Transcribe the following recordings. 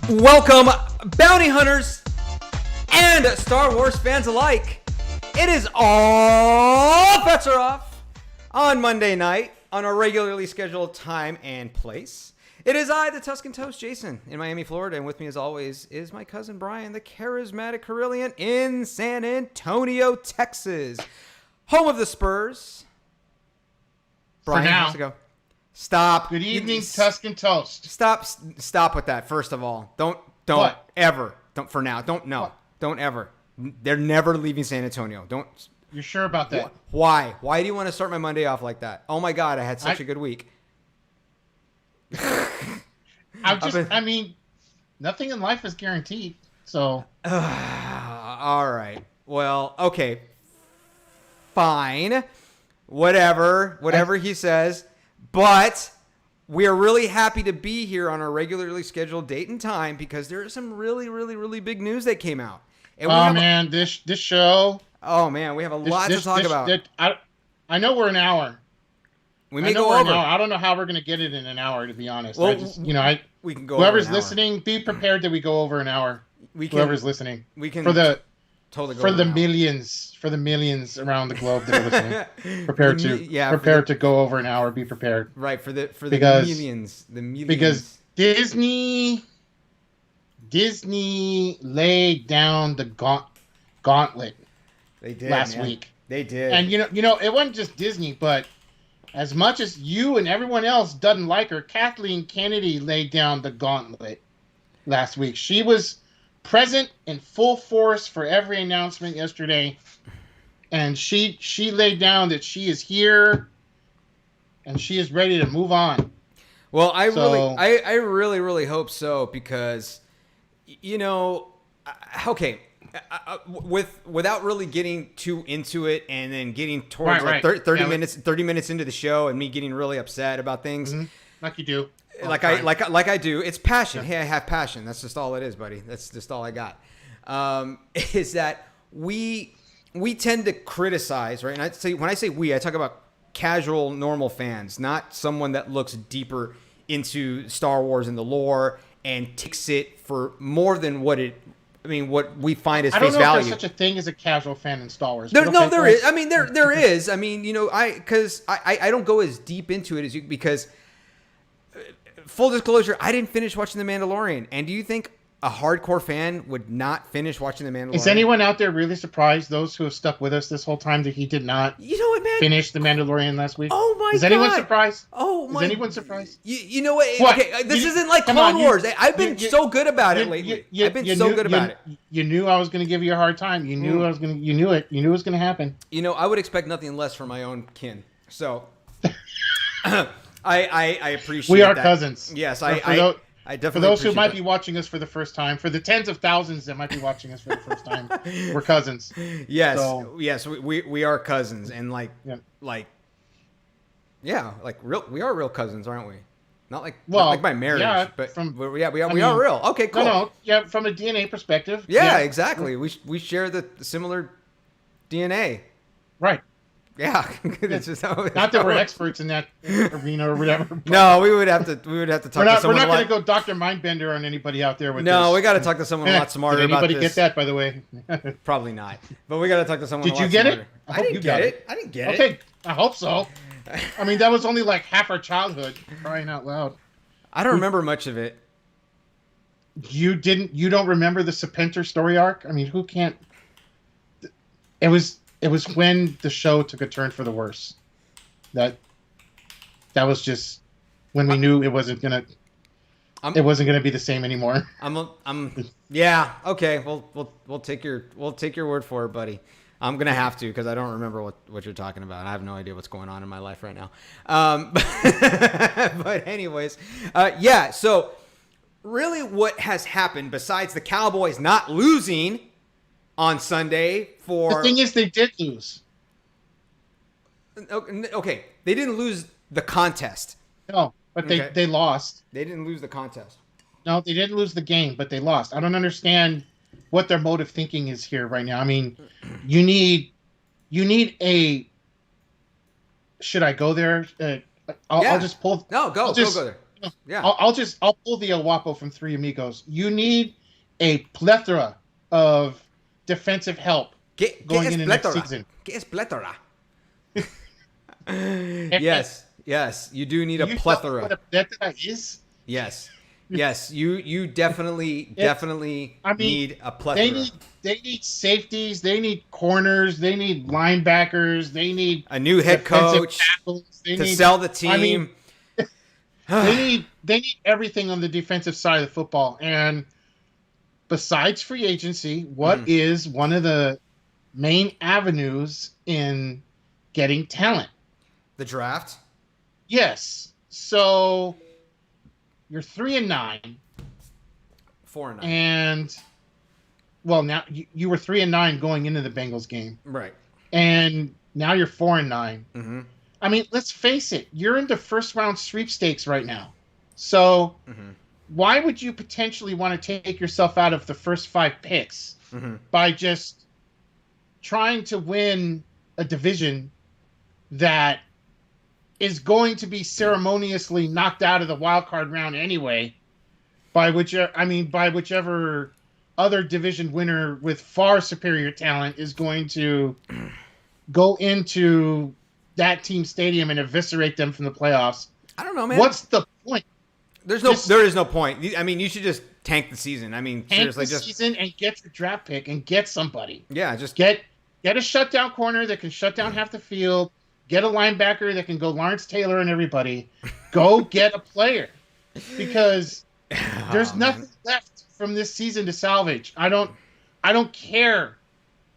Welcome, bounty hunters and Star Wars fans alike. It is all bets are off on Monday night on a regularly scheduled time and place. It is I, the Tuscan Toast, Jason, in Miami, Florida, and with me as always is my cousin Brian, the charismatic Carillion in San Antonio, Texas, home of the Spurs. Brian, For now. how's it go? Stop. Good evening, Tuscan Toast. Stop with that. First of all, don't What? ever. Don't for now. Don't no. What? Don't ever. They're never leaving San Antonio. Don't. You're sure about that? Why? Why do you want to start my Monday off like that? Oh my God, I had such a good week. I mean, nothing in life is guaranteed. So. All right. Well, okay. Fine. Whatever he says. But we are really happy to be here on our regularly scheduled date and time because there is some really, really, really big news that came out. And this show. Oh man, we have a lot to talk about. I know we're an hour. We may go over. I don't know how we're going to get it in an hour, to be honest. Well, we can go. Whoever's over an hour. listening, be prepared that we go over an hour. Whoever's listening, we can for the millions. For the millions around the globe that are listening. Prepare to go over an hour. Be prepared. Right, for the millions. The millions. Because Disney laid down the gauntlet. They did last week. They did. And you know, it wasn't just Disney, but as much as you and everyone else doesn't like her, Kathleen Kennedy laid down the gauntlet last week. She was present in full force for every announcement yesterday, and she laid down that she is here and she is ready to move on. Well, I really hope so because, you know, okay, without really getting too into it and then getting towards 30 minutes into the show and me getting really upset about things, like you do. Like I do. It's passion. Yeah. Hey, I have passion. That's just all it is, buddy. That's just all I got. Is that we tend to criticize, right? And when I say we, I talk about casual, normal fans, not someone that looks deeper into Star Wars and the lore and takes it for more than what we find as face value. I don't know if there's such a thing as a casual fan in Star Wars. There is. I mean, there is. I mean, you know, I don't go as deep into it as you because. Full disclosure, I didn't finish watching The Mandalorian. And do you think a hardcore fan would not finish watching The Mandalorian? Is anyone out there really surprised, those who have stuck with us this whole time, that he did not finish The Mandalorian last week? Oh my God. Is anyone surprised? Oh my. Is anyone surprised? You know what? Okay, this isn't like Clone Wars. I've been so good about it lately. I've been so good about it. You knew I was going to give you a hard time. You knew it. You knew it was going to happen. You know, I would expect nothing less from my own kin. So... I appreciate we are that. Cousins. Yes, I definitely. For those who might be watching us for the first time, for the tens of thousands that might be watching us for the first time, we're cousins. Yes, yes, we are cousins, and we are real cousins, aren't we? Not like by marriage, but we are real. Okay, cool. No, from a DNA perspective. Yeah, exactly. We share the similar DNA. Right. Yeah, it's just not that we're experts in that arena or whatever. No, we would have to talk to someone. We're not going to go Dr. Mindbender on anybody out there with this. No, we got to talk to someone a lot smarter about this. Did anybody get that, by the way? Probably not. But we got to talk to someone. Did you get it? I didn't get it. I didn't get it. Okay, I hope so. I mean, that was only like half our childhood. Crying out loud. I don't remember much of it. You don't remember the Serpentor story arc? I mean, who can't? It was when the show took a turn for the worse. That was just when we knew it wasn't gonna be the same anymore. Yeah. Okay. We'll take your word for it, buddy. I'm gonna have to because I don't remember what you're talking about. I have no idea what's going on in my life right now. But anyways, yeah. So really, what has happened besides the Cowboys not losing on Sunday the thing is, they did lose. Okay, they didn't lose the contest. No, but they lost. They didn't lose the contest. No, they didn't lose the game, but they lost. I don't understand what their mode of thinking is here right now. I mean, you need a. Should I go there? I'll just pull. No, go there. Yeah. I'll pull the Wapo from Three Amigos. You need a plethora of defensive help ¿Qué going es into next plétora? season. ¿Qué es plétora? And Yes. You do need can a you tell me plethora. what a plethora is? Yes. You definitely It's, I mean, need a they plethora. need they need safeties, they need corners, they need linebackers, they need A new head defensive coach tackles, they to need. sell the I mean, team. they need everything on the defensive side of the football. And besides free agency, what is one of the main avenues in getting talent? The draft. Yes. So you're 3-9, 4-9. and well, now you were 3-9 going into the Bengals game, Right. and now you're 4-9. Mm-hmm. I mean, let's face it, you're into first round sweepstakes right now. So why would you potentially want to take yourself out of the first 5 picks by just trying to win a division that is going to be ceremoniously knocked out of the wild card round anyway by whichever other division winner with far superior talent is going to go into that team's stadium and eviscerate them from the playoffs? I don't know, man. What's the point? There is no point. I mean, you should just tank the season. I mean, Tank seriously, the season and get your draft pick and get somebody. Yeah, just Get a shutdown corner that can shut down half the field. Get a linebacker that can go Lawrence Taylor and everybody. Go get a player, because there's nothing left from this season to salvage. I don't care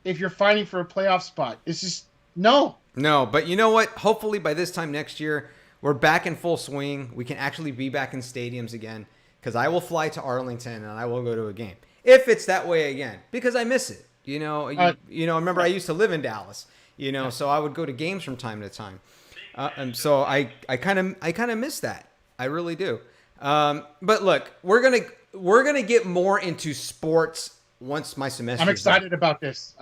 if you're fighting for a playoff spot. It's just no. But you know what? Hopefully by this time next year, we're back in full swing. We can actually be back in stadiums again, because I will fly to Arlington and I will go to a game if it's that way again, because I miss it. You know, remember I used to live in Dallas. So I would go to games from time to time, and so I kind of miss that. I really do. But look, we're gonna get more into sports once my semester. I'm excited about this.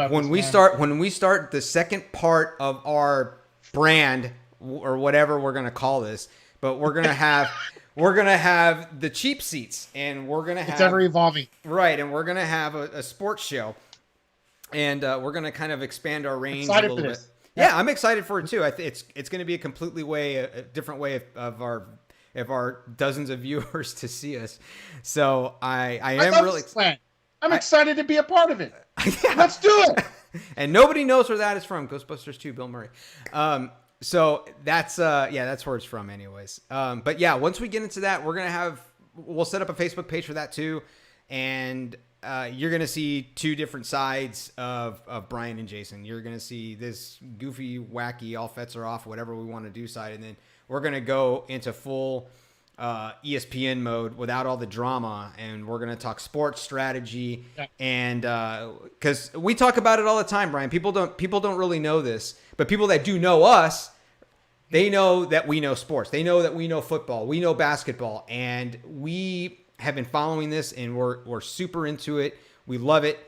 When we start the second part of our brand, or whatever we're gonna call this, but we're gonna have the cheap seats, and we're gonna have, it's ever evolving, right? And we're gonna have a sports show. And we're going to kind of expand our range a little bit. Yeah, I'm excited for it too. It's going to be a completely a different way of our dozens of viewers to see us. So I am really excited. I'm excited to be a part of it. Yeah. Let's do it. And nobody knows where that is from. Ghostbusters 2, Bill Murray. So that's where it's from anyways. But yeah, once we get into that, we'll set up a Facebook page for that too. And you're going to see 2 different sides of Brian and Jason. You're going to see this goofy, wacky, all Fetts are off, whatever we want to do side. And then we're going to go into full ESPN mode without all the drama. And we're going to talk sports strategy. Yeah. And because we talk about it all the time, Brian, people don't really know this, but people that do know us, they know that we know sports. They know that we know football. We know basketball. And we have been following this, and we're super into it. We love it.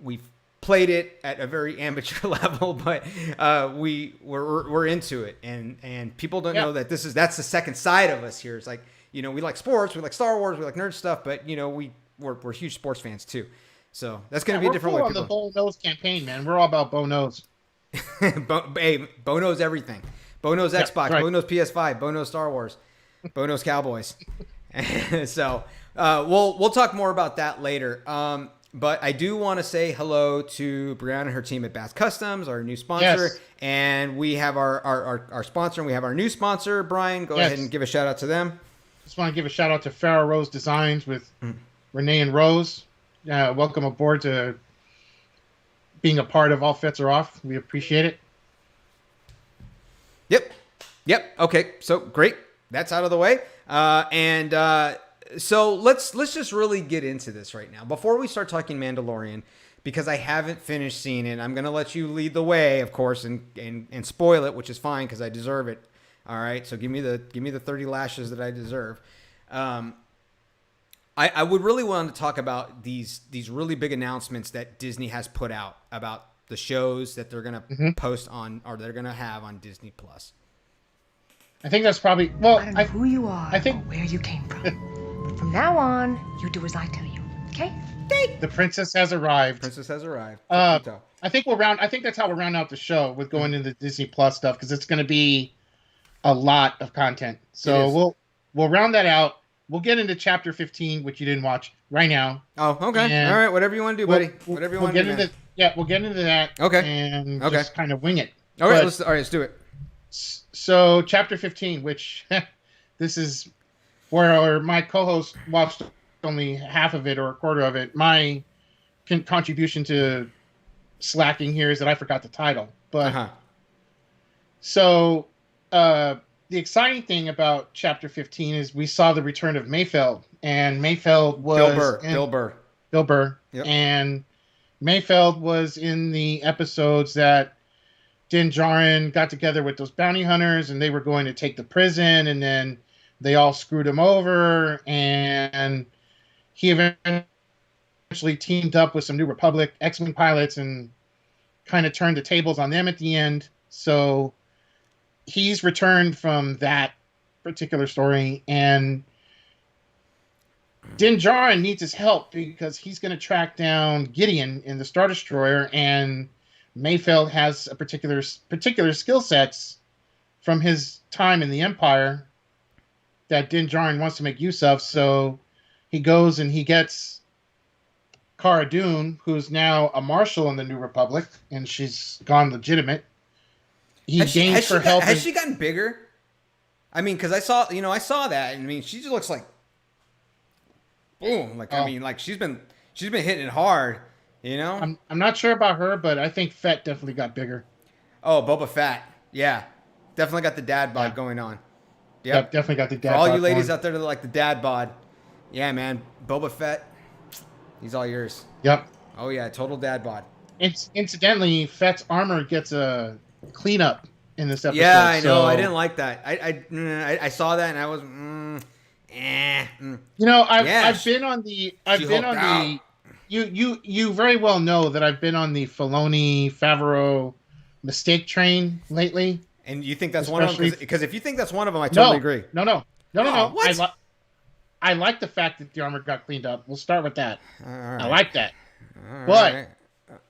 We've played it at a very amateur level, but we're into it. And people don't know that that's the second side of us here. It's like, we like sports, we like Star Wars, we like nerd stuff, but we're huge sports fans too. So that's going to be a different way. We're on the Bo Knows campaign, man. We're all about Bo Knows. Bo knows everything. Bo knows Xbox. Right. Bo knows PS5. Bo knows Star Wars. Bo knows Cowboys. So we'll talk more about that later. But I do want to say hello to Brianna and her team at Bass Customs, our new sponsor. Yes. And we have our sponsor, and we have our new sponsor. Brian, go ahead and give a shout out to them. Just want to give a shout out to Farrah Rose Designs with Renee and Rose. Welcome aboard to being a part of All Fetts Are Off. We appreciate it. Yep. Okay. So great. That's out of the way. So let's just really get into this right now. Before we start talking Mandalorian, because I haven't finished seeing it, I'm going to let you lead the way, of course, and spoil it, which is fine because I deserve it. All right. So give me the 30 lashes that I deserve. I would really want to talk about these really big announcements that Disney has put out about the shows that they're going to post on, or they're going to have on Disney Plus. I think that's probably well. I don't know who you are I think or where you came from. But from now on, you do as I tell you. Okay? the princess has arrived. Princess has arrived. I think we'll round. I think that's how we'll round out the show with going into Disney Plus stuff because it's going to be a lot of content. So we'll round that out. We'll get into chapter 15, which you didn't watch right now. Oh, okay. And all right. Whatever you want to do, buddy. Whatever you want to do. Man. We'll get into that. Okay. And just kind of wing it. All right. Let's do it. So chapter 15, which this is where my co-host watched only half of it or a quarter of it. My contribution to slacking here is that I forgot the title. But so the exciting thing about chapter 15 is we saw the return of Mayfeld, and Mayfeld was Bill Burr. Yep. And Mayfeld was in the episodes that Din Djarin got together with those bounty hunters, and they were going to take the prison, and then they all screwed him over, and he eventually teamed up with some New Republic X-Wing pilots and kind of turned the tables on them at the end. So he's returned from that particular story, and Din Djarin needs his help because he's going to track down Gideon in the Star Destroyer, and Mayfeld has a particular skill sets from his time in the Empire that Din Djarin wants to make use of. So he goes and he gets Cara Dune, who's now a marshal in the New Republic, and she's gone legitimate. Has she gotten bigger? I mean, because I saw that. I mean, she just looks like boom. Like I mean, like she's been hitting it hard. You know, I'm not sure about her, but I think Fett definitely got bigger. Oh, Boba Fett, yeah, definitely got the dad bod going on. Yep, definitely got the dad. For all you ladies out there that like the dad bod, yeah, man, Boba Fett, he's all yours. Yep. Oh yeah, total dad bod. Incidentally, Fett's armor gets a cleanup in this episode. Yeah, I know. I didn't like that. I saw that and I was. You know, I've been on the. You very well know that I've been on the Filoni Favreau mistake train lately. And you think that's one of them? Because if you think that's one of them, I totally agree. No. What? I like the fact that the armor got cleaned up. We'll start with that. Right. I like that. But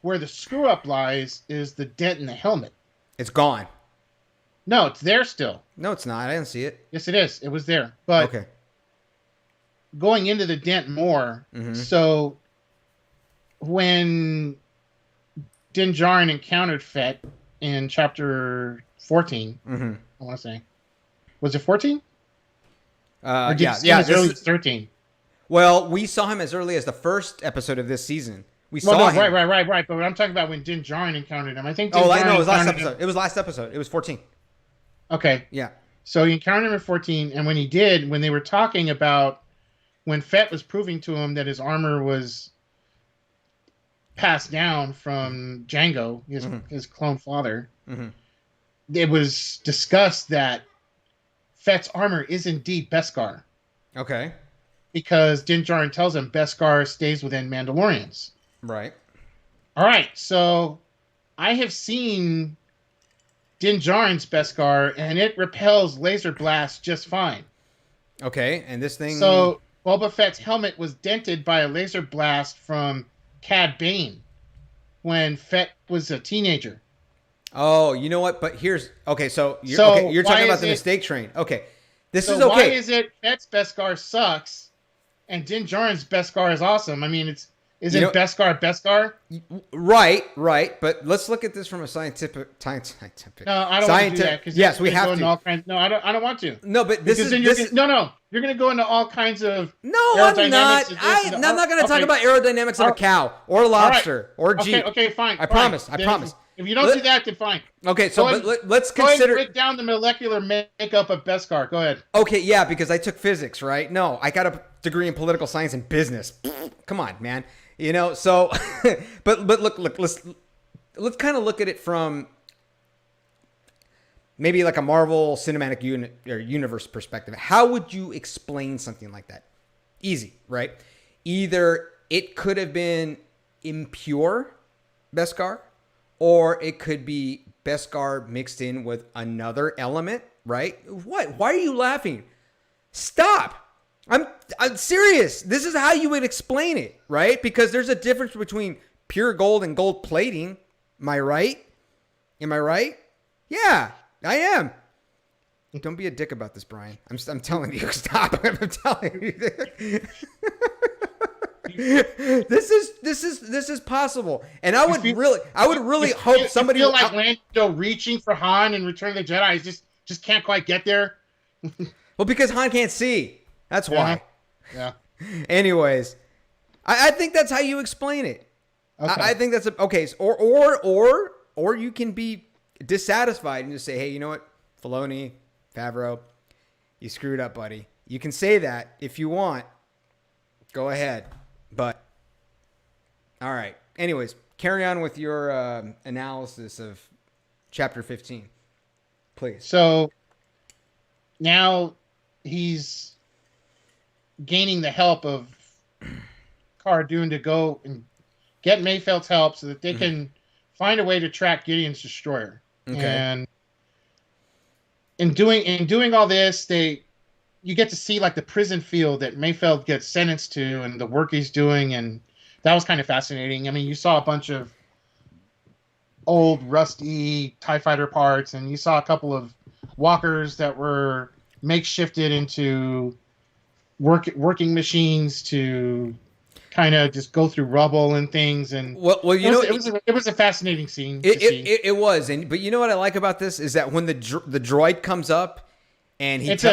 where the screw up lies is the dent in the helmet. It's gone. No, it's there still. No, it's not. I didn't see it. Yes, it is. It was there. But okay. Going into the dent more, so when Din Djarin encountered Fett in chapter 14, I want to say, was it 14? As early as 13. Well, we saw him as early as the first episode of this season. We saw him. Right. But I'm talking about when Din Djarin encountered him. I think. It was last episode. It was last episode. It was 14. Okay. Yeah. So he encountered him at 14, and when he did, when they were talking about when Fett was proving to him that his armor was passed down from Jango, his clone father, it was discussed that Fett's armor is indeed Beskar. Okay. Because Din Djarin tells him Beskar stays within Mandalorians. Right. All right. So I have seen Din Djarin's Beskar, and it repels laser blasts just fine. Okay. And this thing. So Boba Fett's helmet was dented by a laser blast from Cad Bane when Fett was a teenager. Oh, you know what? But here's okay. So you're talking about the mistake train. Okay, this is okay. Why is it Fett's Beskar sucks, and Din Djarin's Beskar is awesome? I mean, isn't Beskar? Right. But let's look at this from a scientific. No, I don't want to do that. Yes, we have to. No, I don't want to. No, but you're going to go into all kinds of. No, I'm not. I'm not going to talk about aerodynamics of a cow or lobster or Jeep. Okay, fine. I promise. If you don't do that, then fine. Okay, so let's consider. Break down the molecular makeup of Beskar. Go ahead. Okay, yeah, because I took physics, right? No, I got a degree in political science and business. Come on, man. You know, so, but look, let's kind of look at it from maybe like a Marvel Cinematic Universe perspective. How would you explain something like that? Easy, right? Either it could have been impure Beskar, or it could be Beskar mixed in with another element, right? What? Why are you laughing? Stop. I'm serious. This is how you would explain it, right? Because there's a difference between pure gold and gold plating. Am I right? Am I right? Yeah, I am. Don't be a dick about this, Brian. I'm telling you, stop. I'm telling you. This is possible, and I would really hope somebody. You feel like Lando reaching for Han in Return of the Jedi, just can't quite get there. Well, because Han can't see. That's why. Yeah. Anyways, I think that's how you explain it. Okay. I think that's okay. Or you can be dissatisfied and just say, hey, you know what, Filoni, Favreau, you screwed up, buddy. You can say that if you want. Go ahead. But, all right. Anyways, carry on with your analysis of Chapter 15, please. So, now he's gaining the help of Cara Dune to go and get Mayfeld's help so that they can find a way to track Gideon's destroyer. Okay. And in doing all this, you get to see like the prison field that Mayfeld gets sentenced to and the work he's doing, and that was kind of fascinating. I mean, you saw a bunch of old rusty TIE fighter parts, and you saw a couple of walkers that were makeshifted into working machines to kind of just go through rubble and things. And it was a fascinating scene. It was, but you know what I like about this is that when the droid comes up and it's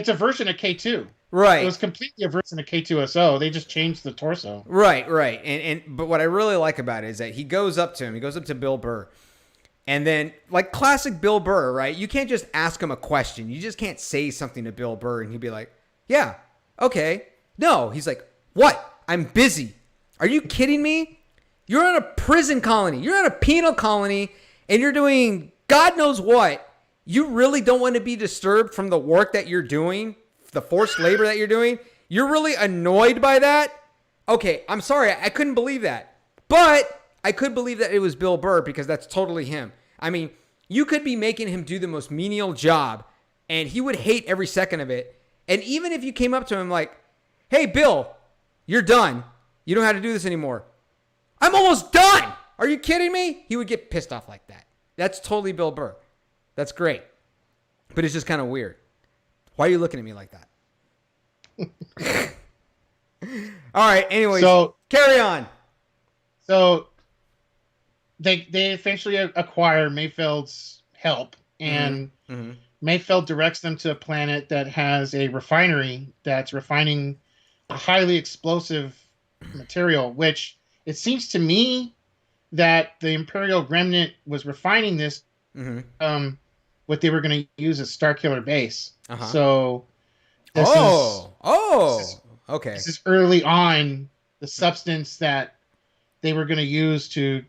a version of K2. Right. It was completely a version of K2SO. They just changed the torso. Right. But what I really like about it is that he goes up to Bill Burr. And then, like classic Bill Burr, right? You can't just ask him a question. You just can't say something to Bill Burr and he'd be like, yeah, okay. No, he's like, what? I'm busy. Are you kidding me? You're on a prison colony. You're on a penal colony and you're doing God knows what. You really don't want to be disturbed from the work that you're doing, the forced labor that you're doing. You're really annoyed by that? Okay, I'm sorry. I couldn't believe that. But I could believe that it was Bill Burr because that's totally him. I mean, you could be making him do the most menial job and he would hate every second of it. And even if you came up to him like, hey, Bill, you're done. You don't have to do this anymore. I'm almost done. Are you kidding me? He would get pissed off like that. That's totally Bill Burr. That's great. But it's just kind of weird. Why are you looking at me like that? All right. Anyways, so carry on. So they eventually acquire Mayfeld's help, and Mayfeld directs them to a planet that has a refinery that's refining a highly explosive material, which it seems to me that the Imperial Remnant was refining this what they were going to use as Starkiller Base. So this okay. This is early on the substance that they were going to use to,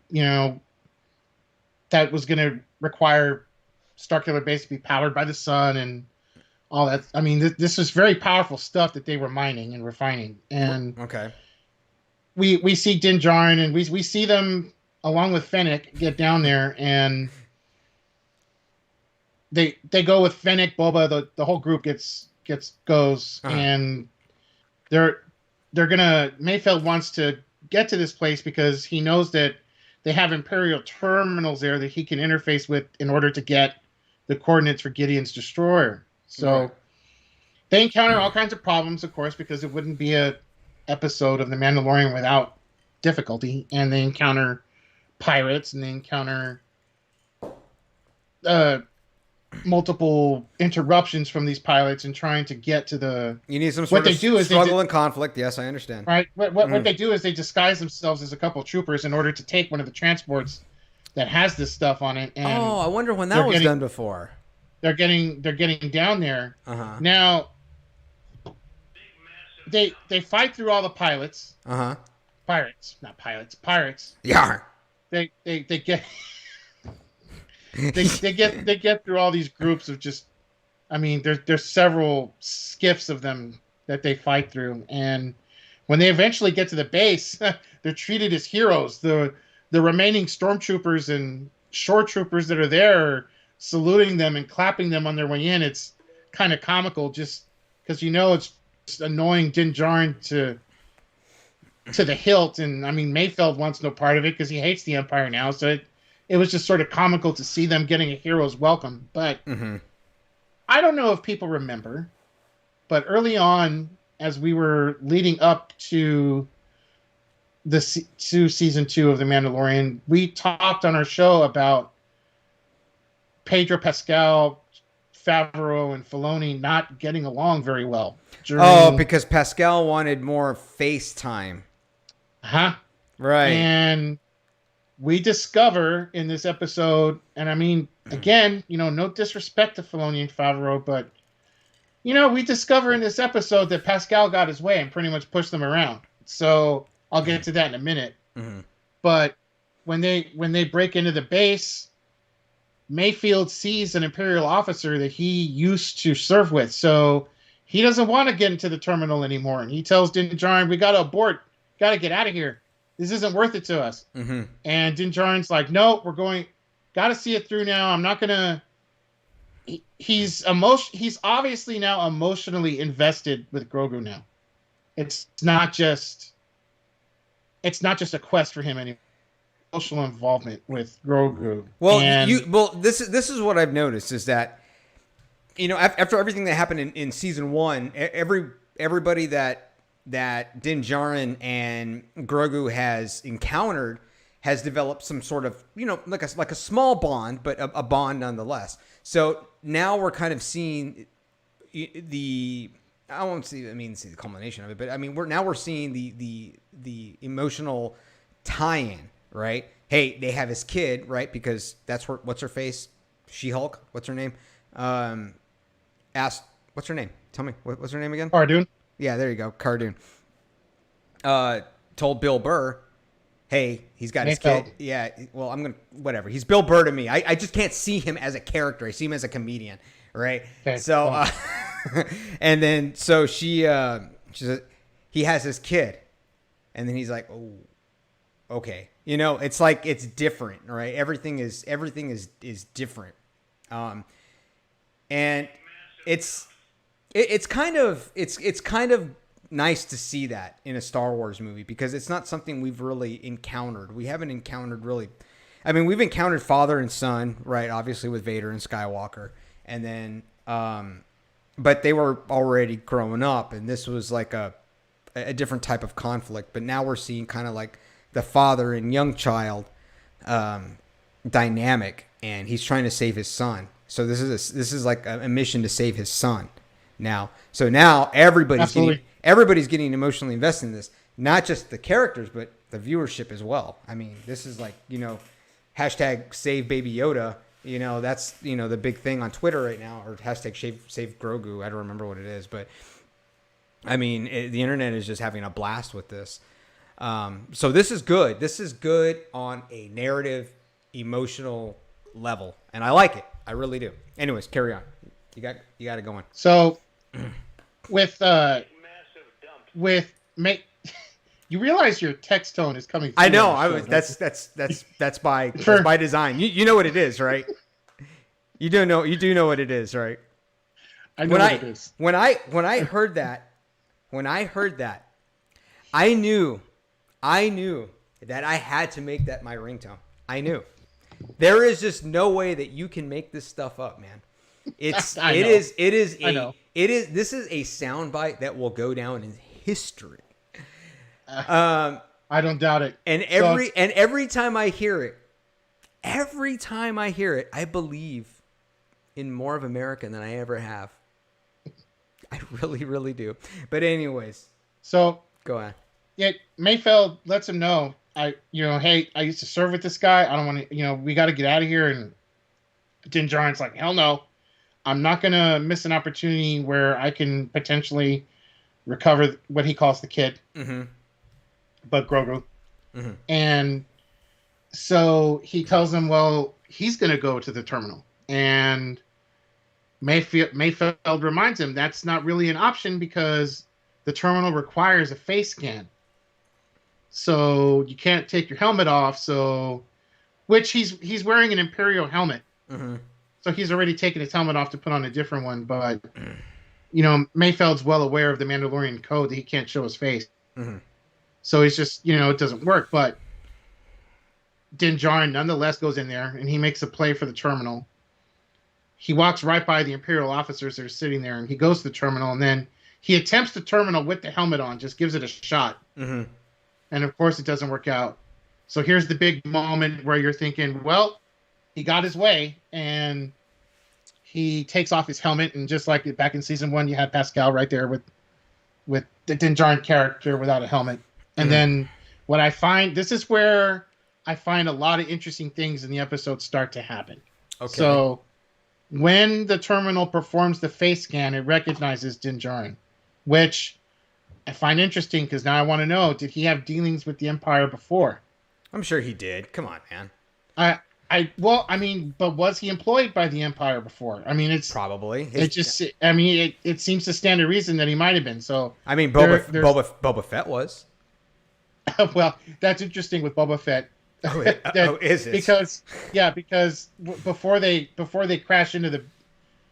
that was going to require Starkiller Base to be powered by the sun and all that. I mean, this was very powerful stuff that they were mining and refining. And we see Din Djarin and we see them along with Fennec get down there, and they go with Fennec, Boba, the whole group goes, and they're gonna, Mayfeld wants to get to this place because he knows that they have Imperial terminals there that he can interface with in order to get the coordinates for Gideon's destroyer. So they encounter all kinds of problems, of course, because it wouldn't be a episode of The Mandalorian without difficulty. And they encounter pirates, and they encounter multiple interruptions from these pilots and trying to get to the. You need some sort of struggle and conflict. Yes, I understand. Right. What they do is they disguise themselves as a couple of troopers in order to take one of the transports that has this stuff on it. And I wonder when that was done before. They're getting down there. Now they fight through all the pilots. Pirates, not pilots. Pirates. Yeah. They get they get through all these groups of just, I mean, there's several skiffs of them that they fight through, and when they eventually get to the base, they're treated as heroes. The the remaining stormtroopers and shore troopers that are there are saluting them and clapping them on their way in. It's kind of comical, just because it's just annoying Din Djarin to the hilt. And I mean, Mayfeld wants no part of it because he hates the Empire now. So it was just sort of comical to see them getting a hero's welcome. But I don't know if people remember, but early on, as we were leading up to season 2 of The Mandalorian, we talked on our show about Pedro Pascal, Favreau, and Filoni not getting along very well. Because Pascal wanted more FaceTime. Right. And we discover in this episode, and I mean, again, no disrespect to Filoni and Favreau, but we discover in this episode that Pascal got his way and pretty much pushed them around. So I'll get to that in a minute. But when they break into the base, Mayfield sees an Imperial officer that he used to serve with. So he doesn't want to get into the terminal anymore. And he tells Din Djarin, we got to abort. Got to get out of here. This isn't worth it to us. And Din Djarin's like, no, got to see it through now. I'm not going to. He's obviously now emotionally invested with Grogu now. It's not just a quest for him anymore. Emotional involvement with Grogu. Well, this is what I've noticed is that after everything that happened in season 1, everybody that Din Djarin and Grogu has encountered has developed some sort of like a small bond, but a bond nonetheless. So now we're kind of seeing I won't see the culmination of it, but I mean we're seeing the emotional tie-in, right? Hey, they have his kid, right? Because that's what's her face? She-Hulk? What's her name? What's her name? Tell me, what's her name again? Cara Dune. Yeah, there you go. Cara Dune. Told Bill Burr, hey, he's got his kid. Yeah, well, whatever. He's Bill Burr to me. I just can't see him as a character. I see him as a comedian, right? Okay. So, and then, so she says, he has his kid. And then he's like, oh, okay. It's like, it's different, right? Everything is different. And it's kind of nice to see that in a Star Wars movie because it's not something we've really encountered. We haven't encountered really. I mean, we've encountered father and son, right? Obviously with Vader and Skywalker, and then, but they were already growing up, and this was like a different type of conflict. But now we're seeing kind of like the father and young child dynamic, and he's trying to save his son. So this is like a mission to save his son now. So now everybody's getting emotionally invested in this, not just the characters, but the viewership as well. I mean, this is like, hashtag save baby Yoda, that's, the big thing on Twitter right now, or hashtag save Grogu. I don't remember what it is, but I mean, the internet is just having a blast with this. So this is good. This is good on a narrative, emotional level. And I like it. I really do. Anyways, carry on. You got it going. So you realize your text tone is coming through. I know. That's by design. You know what it is, right? You do know what it is, right? I know what it is. When I heard that, I knew that I had to make that my ringtone. I knew. There is just no way that you can make this stuff up, man. This is a soundbite that will go down in history. I don't doubt it. And every time I hear it, I believe in more of America than I ever have. I really, really do. But anyways, so go on. Yeah, Mayfeld lets him know. Hey, I used to serve with this guy. I don't want to. We got to get out of here. And Din Djarin's like, hell no. I'm not going to miss an opportunity where I can potentially recover what he calls the kid. But Grogu. And so he tells him, well, he's going to go to the terminal. And Mayfeld reminds him that's not really an option because the terminal requires a face scan. so you can't take your helmet off. So, which he's wearing an Imperial helmet, so he's already taken his helmet off to put on a different one. But Mayfeld's well aware of the Mandalorian code that he can't show his face. So he's just, it doesn't work. But Din Djarin nonetheless goes in there and he makes a play for the terminal. He walks right by the Imperial officers that are sitting there, and he goes to the terminal, and then he attempts the terminal with the helmet on, just gives it a shot. And of course it doesn't work out. So here's the big moment where you're thinking, well, he got his way, and he takes off his helmet, and just like back in season 1, you had Pascal right there with the Din Djarin character without a helmet. And then what I find, this is where I find a lot of interesting things in the episode start to happen. Okay. So when the terminal performs the face scan, it recognizes Din Djarin, which I find interesting because now I want to know, did he have dealings with the Empire before? I'm sure he did. Come on, man. But was he employed by the Empire before? I mean, it's probably. It seems to stand to reason that he might have been. So I mean, Boba Fett was. Well, that's interesting with Boba Fett. Is it? Because before they crash into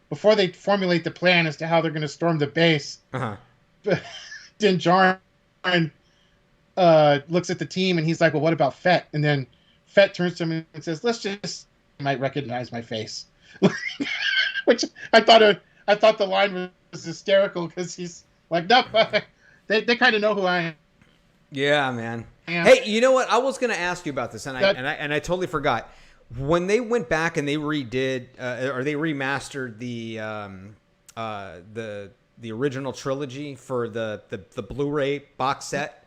before they formulate the plan as to how they're going to storm the base, Din Djarin looks at the team and he's like, "Well, what about Fett?" And then Fett turns to him and says, "You might recognize my face," which I thought the line was hysterical because he's like, "No, they kind of know who I am." Yeah, man. Hey, you know what? I was going to ask you about this, and I totally forgot. When they went back and they redid or they remastered the original trilogy for the Blu-ray box set,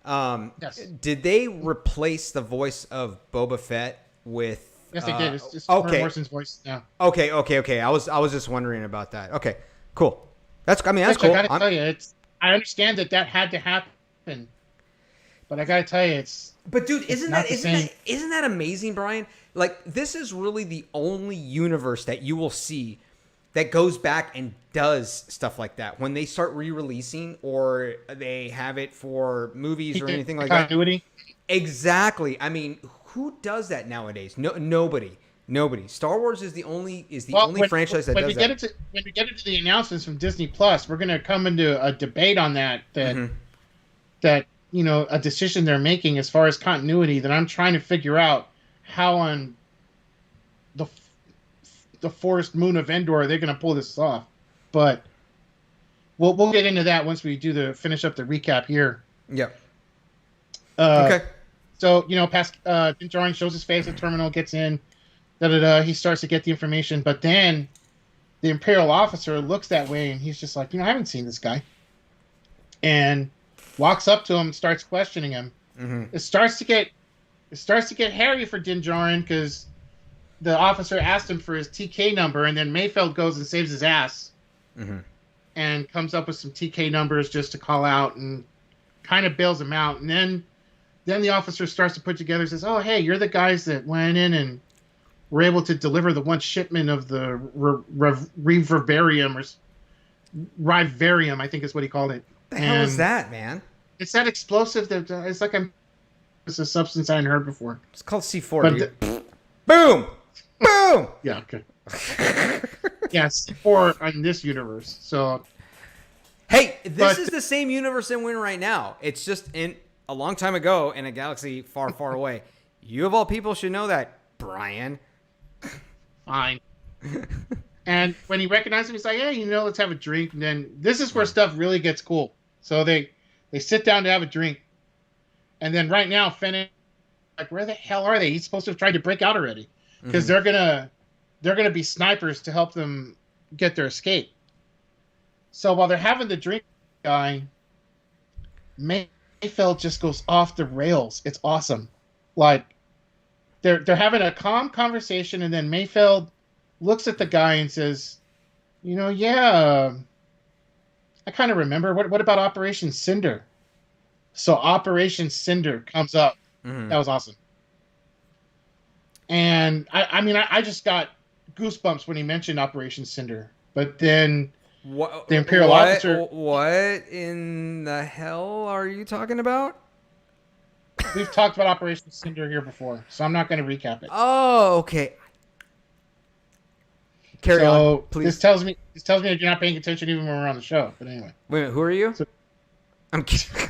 yes. Did they replace the voice of Boba Fett with? Yes, they did. It's just Morrison's voice now. Okay. I was just wondering about that. Okay, cool. That's cool. I gotta tell you, I understand that had to happen. But I gotta tell you, But dude, isn't that amazing, Brian? Like, this is really the only universe that you will see that goes back and does stuff like that when they start re-releasing or they have it for movies or anything like continuity. That. Exactly. I mean, who does that nowadays? Nobody. Star Wars is the only franchise that does that. When we get into the announcements from Disney Plus, we're going to come into a debate on that a decision they're making as far as continuity that I'm trying to figure out how on the forest moon of Endor they're going to pull this off. But we'll get into that once we finish up the recap here. Yep. Okay. So, Din Djarin shows his face, the terminal gets in, he starts to get the information, but then the Imperial officer looks that way and he's just like, I haven't seen this guy. And walks up to him and starts questioning him. It starts to get hairy for Din Djarin because the officer asked him for his TK number, and then Mayfeld goes and saves his ass and comes up with some TK numbers just to call out and kind of bails him out. And then the officer starts to put together, says, "Oh, hey, you're the guys that went in and were able to deliver the one shipment of the Reverberium or Rivarium, I think is what he called it." The hell is that, man? It's that explosive that it's like it's a substance I hadn't heard before. It's called C4. Boom! Boom! Yeah, okay. Yeah, C4 in this universe. So, hey, this is the same universe that we're in right now. It's just in a long time ago in a galaxy far, far away. You of all people should know that, Brian. Fine. And when he recognized him, he's like, "Hey, let's have a drink." And then this is where stuff really gets cool. So they sit down to have a drink. And then right now, Fennec, like, where the hell are they? He's supposed to have tried to break out already. Because they're gonna be snipers to help them get their escape. So while they're having the drink, Mayfeld just goes off the rails. It's awesome. Like, they're having a calm conversation, and then Mayfeld looks at the guy and says, I kind of remember. What about Operation Cinder? So Operation Cinder comes up. That was awesome. And I just got goosebumps when he mentioned Operation Cinder. But then the Imperial officer... What in the hell are you talking about? We've talked about Operation Cinder here before, so I'm not going to recap it. Oh, okay. Carry on, So please. this tells me that you're not paying attention even when we're on the show. But anyway, Wait a minute, who are you? So- I'm kidding.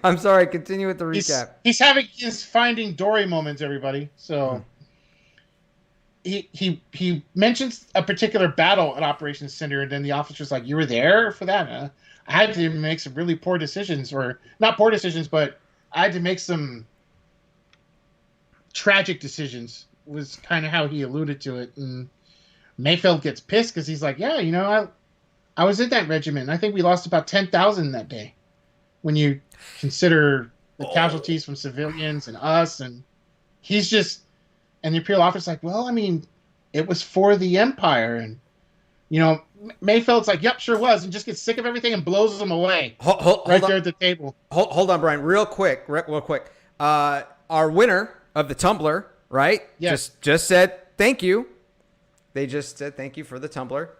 I'm sorry. Continue with the recap. He's having his Finding Dory moments, everybody. So he mentions a particular battle at Operation Cinder, and then the officer's like, "You were there for that?" Huh? I had to make some really poor decisions, or not poor decisions, but I had to make some tragic decisions. Was kind of how he alluded to it, and Mayfeld gets pissed because he's like, "Yeah, you know, I was in that regiment. I think we lost about 10,000 that day. When you consider the casualties from civilians and us," and he's just, and the Imperial officer's like, "Well, I mean, it was for the Empire," and you know, Mayfeld's like, "Yep, sure was," and just gets sick of everything and blows them away Hold there on. at the table. Hold on, Brian, real quick. Our winner of the tumbler, right? Yes. Just said thank you. They just said thank you for the tumbler.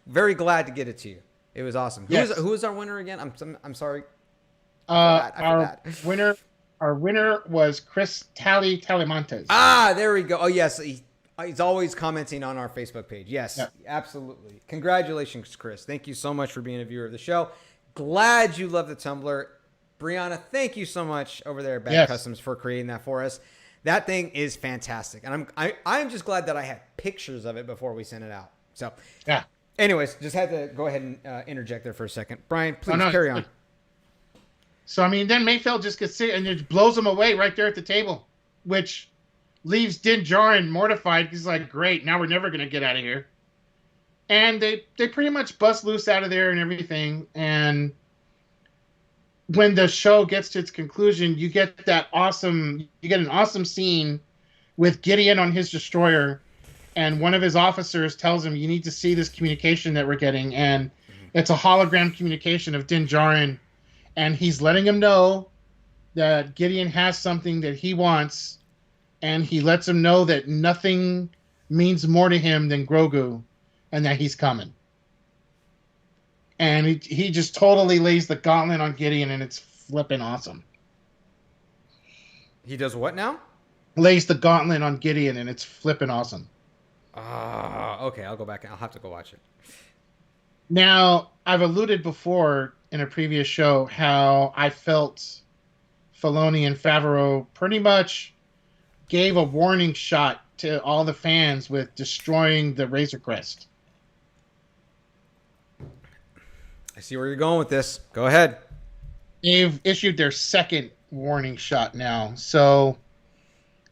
Very glad to get it to you. It was awesome. Who was our winner again? I'm sorry. I forgot. Our winner was Chris Talimontes. Ah, there we go. Oh yes, he's always commenting on our Facebook page. Yes, absolutely. Congratulations, Chris. Thank you so much for being a viewer of the show. Glad you love the tumbler. Brianna, thank you so much over there at Bad Customs for creating that for us. That thing is fantastic, and I'm just glad that I had pictures of it before we sent it out. So yeah. Anyways, just had to go ahead and interject there for a second. Brian, please carry on. So, I mean, then Mayfeld just gets sick and just blows him away right there at the table, which leaves Din Djarin mortified. He's like, great, now we're never going to get out of here. And they pretty much bust loose out of there and everything. And when the show gets to its conclusion, you get an awesome scene with Gideon on his destroyer. And one of his officers tells him, you need to see this communication that we're getting. And it's a hologram communication of Din Djarin. And he's letting him know that Gideon has something that he wants. And he lets him know that nothing means more to him than Grogu. And that he's coming. And he just totally lays the gauntlet on Gideon. And it's flipping awesome. He does what now? Lays the gauntlet on Gideon. And it's flipping awesome. Okay, I'll go back. I'll have to go watch it. Now, I've alluded before in a previous show how I felt Filoni and Favreau pretty much gave a warning shot to all the fans with destroying the Razor Crest. I see where you're going with this. Go ahead. They've issued their second warning shot now. So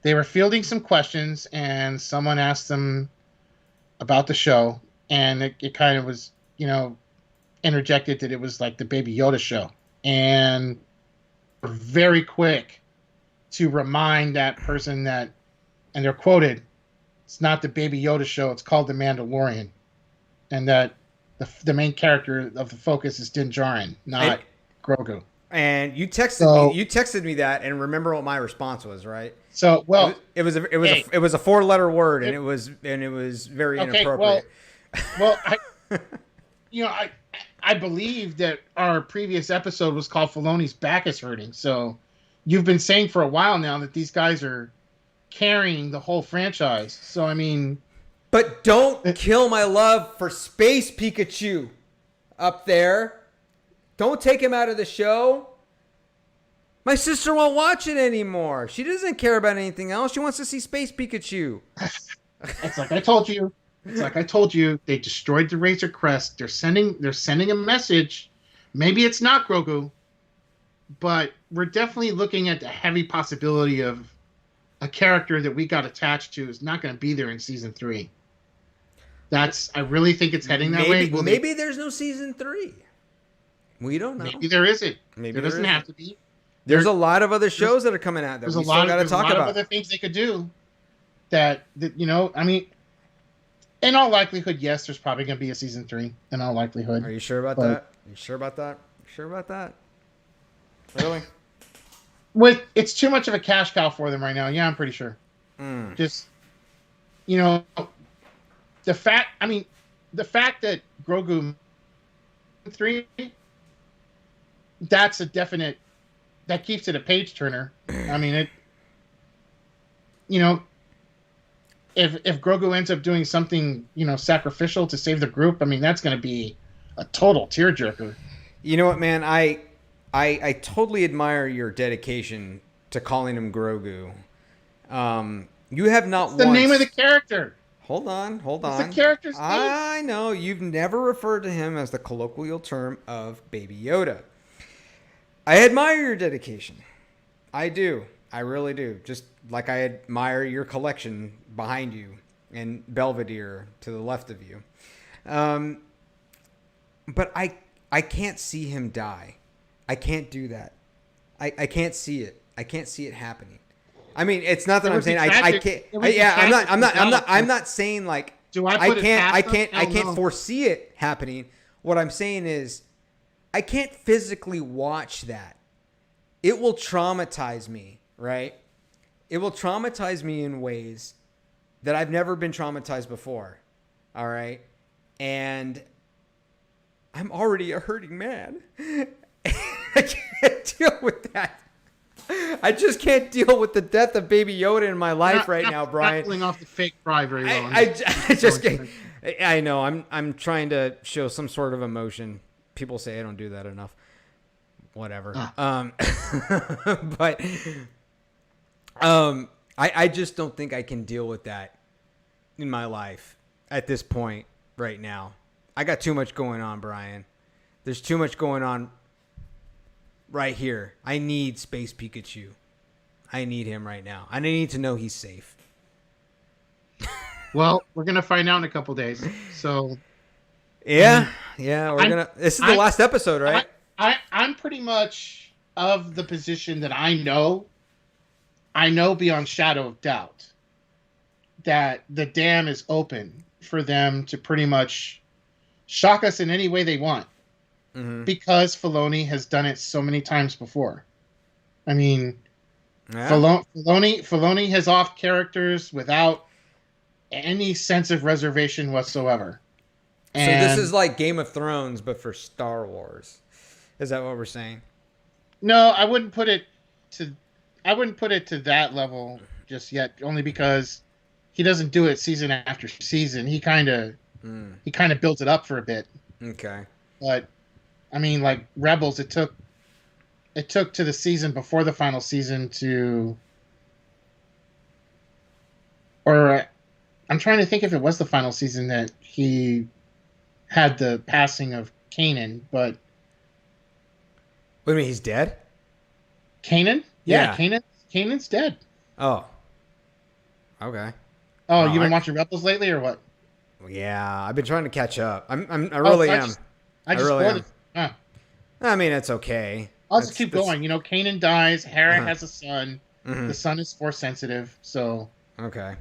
they were fielding some questions, and someone asked them about the show, and it kind of was, interjected that it was like the Baby Yoda show. And we're very quick to remind that person that, and they're quoted, it's not the Baby Yoda show, it's called The Mandalorian. And that the main character of the focus is Din Djarin, not Grogu. And you texted me that, and remember what my response was, right? So, well, it was a 4-letter word, and it was very inappropriate. Well, I believe that our previous episode was called Filoni's Back is Hurting. So you've been saying for a while now that these guys are carrying the whole franchise. So, I mean... But don't kill my love for Space Pikachu up there. Don't take him out of the show. My sister won't watch it anymore. She doesn't care about anything else. She wants to see Space Pikachu. It's like I told you. They destroyed the Razor Crest. They're sending a message. Maybe it's not Grogu, but we're definitely looking at the heavy possibility of a character that we got attached to is not going to be there in season 3. I really think it's heading that way. Maybe there's no season 3. We don't know. Maybe there isn't. Maybe there doesn't have to be. There's a lot of other shows that are coming out that we still got to talk about. There's a lot of other things they could do that I mean, in all likelihood, yes, there's probably going to be a season 3 in all likelihood. Are you sure about that? Are you sure about that? Sure about that? Really? It's too much of a cash cow for them right now. Yeah, I'm pretty sure. Just, the fact that Grogu 3 that's a definite, that keeps it a page turner. I mean, it, you know, if Grogu ends up doing something, sacrificial to save the group, I mean, that's going to be a total tearjerker. You know what, man? I totally admire your dedication to calling him Grogu. You have not It's the name of the character. Hold on. It's the character's name. I know you've never referred to him as the colloquial term of Baby Yoda. I admire your dedication. I do. I really do. Just like I admire your collection behind you and Belvedere to the left of you. But I can't see him die. I can't do that. I can't see it. I can't see it happening. I mean, it's not that I'm saying I can't. I'm not saying like I can't foresee it happening. What I'm saying is I can't physically watch that. It will traumatize me, right? It will traumatize me in ways that I've never been traumatized before. All right? And I'm already a hurting man. I can't deal with that. I just can't deal with the death of Baby Yoda in my life right now, Brian. Pulling off the fake cry very long. I just can't. I know. I'm trying to show some sort of emotion. People say I don't do that enough. Whatever. But I just don't think I can deal with that in my life at this point right now. I got too much going on, Brian. There's too much going on right here. I need Space Pikachu. I need him right now. I need to know he's safe. Well, we're gonna find out in a couple days. So, yeah, we're gonna. This is the last episode, right? I'm pretty much of the position that I know beyond shadow of doubt that the dam is open for them to pretty much shock us in any way they want. Mm-hmm. Because Filoni has done it so many times before. I mean, yeah. Filoni has off characters without any sense of reservation whatsoever. And so this is like Game of Thrones, but for Star Wars. Is that what we're saying? No, I wouldn't put it to that level just yet. Only because he doesn't do it season after season. He kind of built it up for a bit. Okay. But I mean, like Rebels, it took to the season before the final season I'm trying to think if it was the final season that he had the passing of Kanan, but what do you mean he's dead? Kanan? Yeah. Kanan's dead. Oh. Okay. Oh, you've been watching Rebels lately or what? Yeah, I've been trying to catch up. I really am. I just really am. Huh. I mean, it's okay. I'll just keep going. Kanan dies. Hera has a son. Mm-hmm. The son is Force sensitive, so. Okay.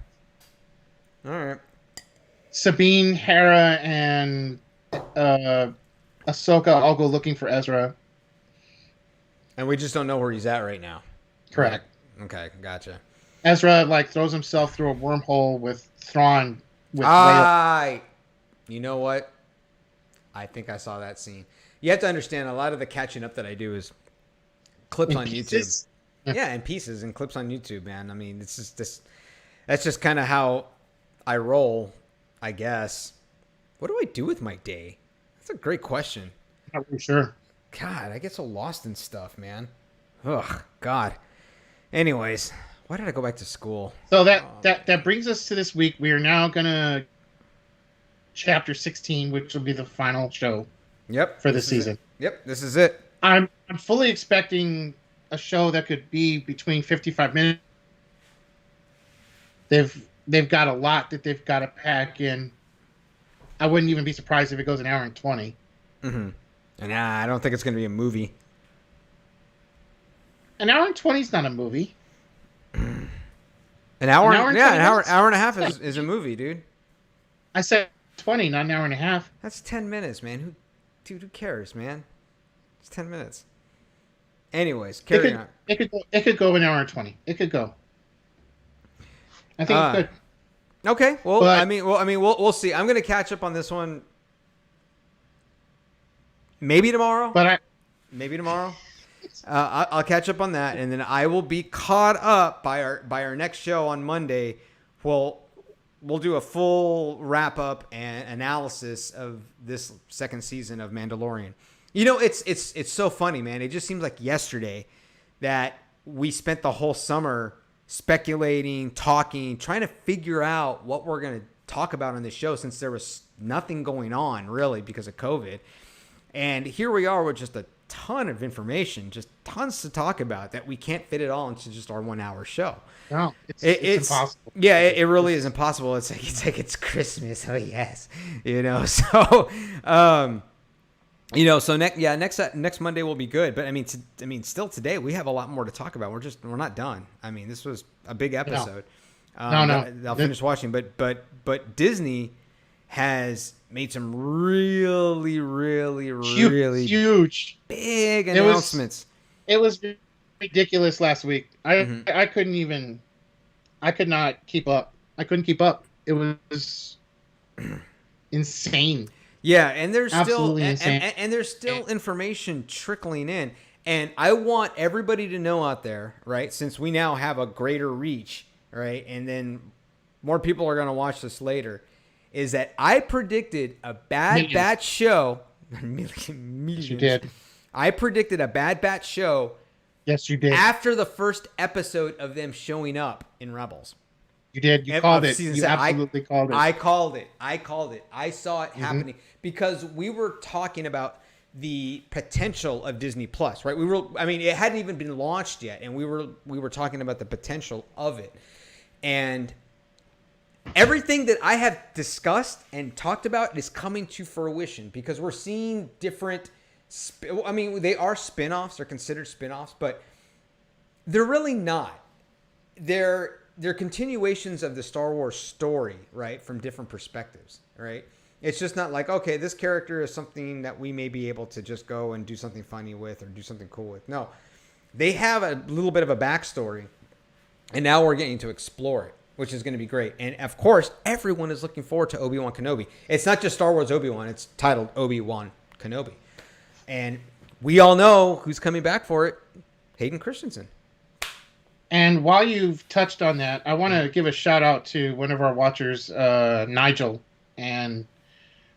All right. Sabine, Hera, and Ahsoka all go looking for Ezra. And we just don't know where he's at right now. Correct. Okay, gotcha. Ezra throws himself through a wormhole with Thrawn. You know what? I think I saw that scene. You have to understand, a lot of the catching up that I do is clips on YouTube. Yeah, in pieces and clips on YouTube, man. I mean, that's just kind of how I roll, I guess. What do I do with my day? That's a great question. Not really sure. God, I get so lost in stuff, man. Ugh, God. Anyways, why did I go back to school? So that brings us to this week. We are now gonna chapter 16, which will be the final show. Yep. For the season. Yep, this is it. I'm fully expecting a show that could be between 55 minutes. They've got a lot that they've got to pack in. I wouldn't even be surprised if it goes an hour and 20. Mm-hmm. And I don't think it's going to be a movie. An hour and 20 is not a movie. An hour and a half is a movie, dude. I said 20, not an hour and a half. That's 10 minutes, man. Who cares, man? It's 10 minutes. Anyways, carry on. It could go an hour and 20. It could go. I think it could. Okay. Well, we'll see. I'm going to catch up on this one. Maybe tomorrow. But maybe tomorrow. I'll catch up on that, and then I will be caught up by our next show on Monday. We'll do a full wrap up and analysis of this second season of Mandalorian. You know, it's so funny, man. It just seems like yesterday that we spent the whole summer speculating, talking, trying to figure out what we're going to talk about on this show, since there was nothing going on really because of COVID. And here we are with just a ton of information, just tons to talk about that we can't fit it all into just our 1 hour show. No, it's impossible. Yeah, it really is impossible. It's like it's Christmas. Oh yes, you know. So, so next Monday will be good. But I mean, still today we have a lot more to talk about. We're not done. I mean, this was a big episode. No. I'll finish watching. But Disney has made some really huge big announcements. It was ridiculous last week. I could not keep up. I couldn't keep up. It was insane. Yeah, and there's Absolutely still insane. and there's still information trickling in. And I want everybody to know out there, right? Since we now have a greater reach, right? And then more people are going to watch this later, is that I predicted a Bad Batch show. Millions. You did. I predicted a Bad Batch show. Yes, you did. After the first episode of them showing up in Rebels. You did. You called it. You absolutely called it. I called it. I saw it happening because we were talking about the potential of Disney Plus, right? It hadn't even been launched yet, and we were talking about the potential of it. And everything that I have discussed and talked about is coming to fruition because we're seeing different they are spin-offs, they're considered spin-offs, but they're really not. They're continuations of the Star Wars story, right? From different perspectives, right? It's just not like, okay, this character is something that we may be able to just go and do something funny with or do something cool with. No, they have a little bit of a backstory, and now we're getting to explore it, which is going to be great. And of course, everyone is looking forward to Obi-Wan Kenobi. It's not just Star Wars Obi-Wan, it's titled Obi-Wan Kenobi. And we all know who's coming back for it, Hayden Christensen. And while you've touched on that, I want to give a shout out to one of our watchers, Nigel, and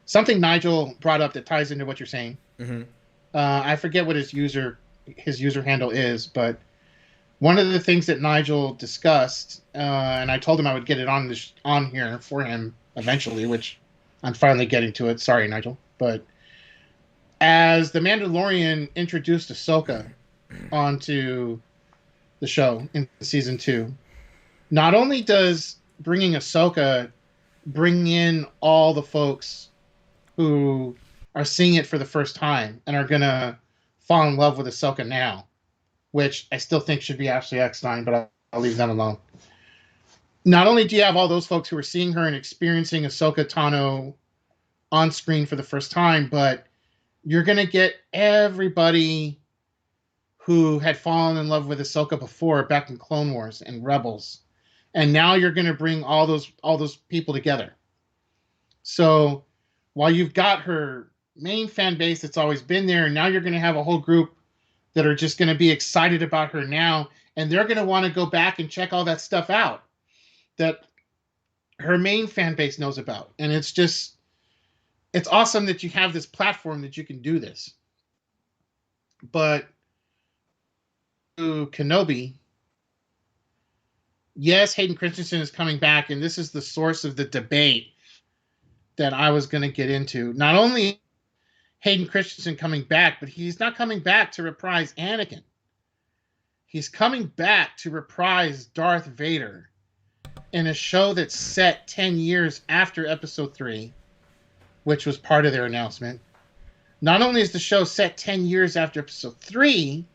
something Nigel brought up that ties into what you're saying. Mm-hmm. I forget what his user handle is, but one of the things that Nigel discussed, and I told him I would get it on here for him eventually, which I'm finally getting to it. Sorry, Nigel, but as The Mandalorian introduced Ahsoka onto the show in season 2, not only does bringing Ahsoka bring in all the folks who are seeing it for the first time and are going to fall in love with Ahsoka now, which I still think should be Ashley Eckstein, but I'll leave them alone. Not only do you have all those folks who are seeing her and experiencing Ahsoka Tano on screen for the first time, but you're going to get everybody who had fallen in love with Ahsoka before back in Clone Wars and Rebels. And now you're going to bring all those people together. So while you've got her main fan base that's always been there, and now you're going to have a whole group that are just going to be excited about her now, and they're going to want to go back and check all that stuff out that her main fan base knows about. And it's awesome that you have this platform that you can do this. But to Kenobi, yes, Hayden Christensen is coming back, and this is the source of the debate that I was going to get into. Not only Hayden Christensen coming back, but he's not coming back to reprise Anakin. He's coming back to reprise Darth Vader in a show that's set 10 years after Episode 3, which was part of their announcement. Not only is the show set 10 years after Episode 3,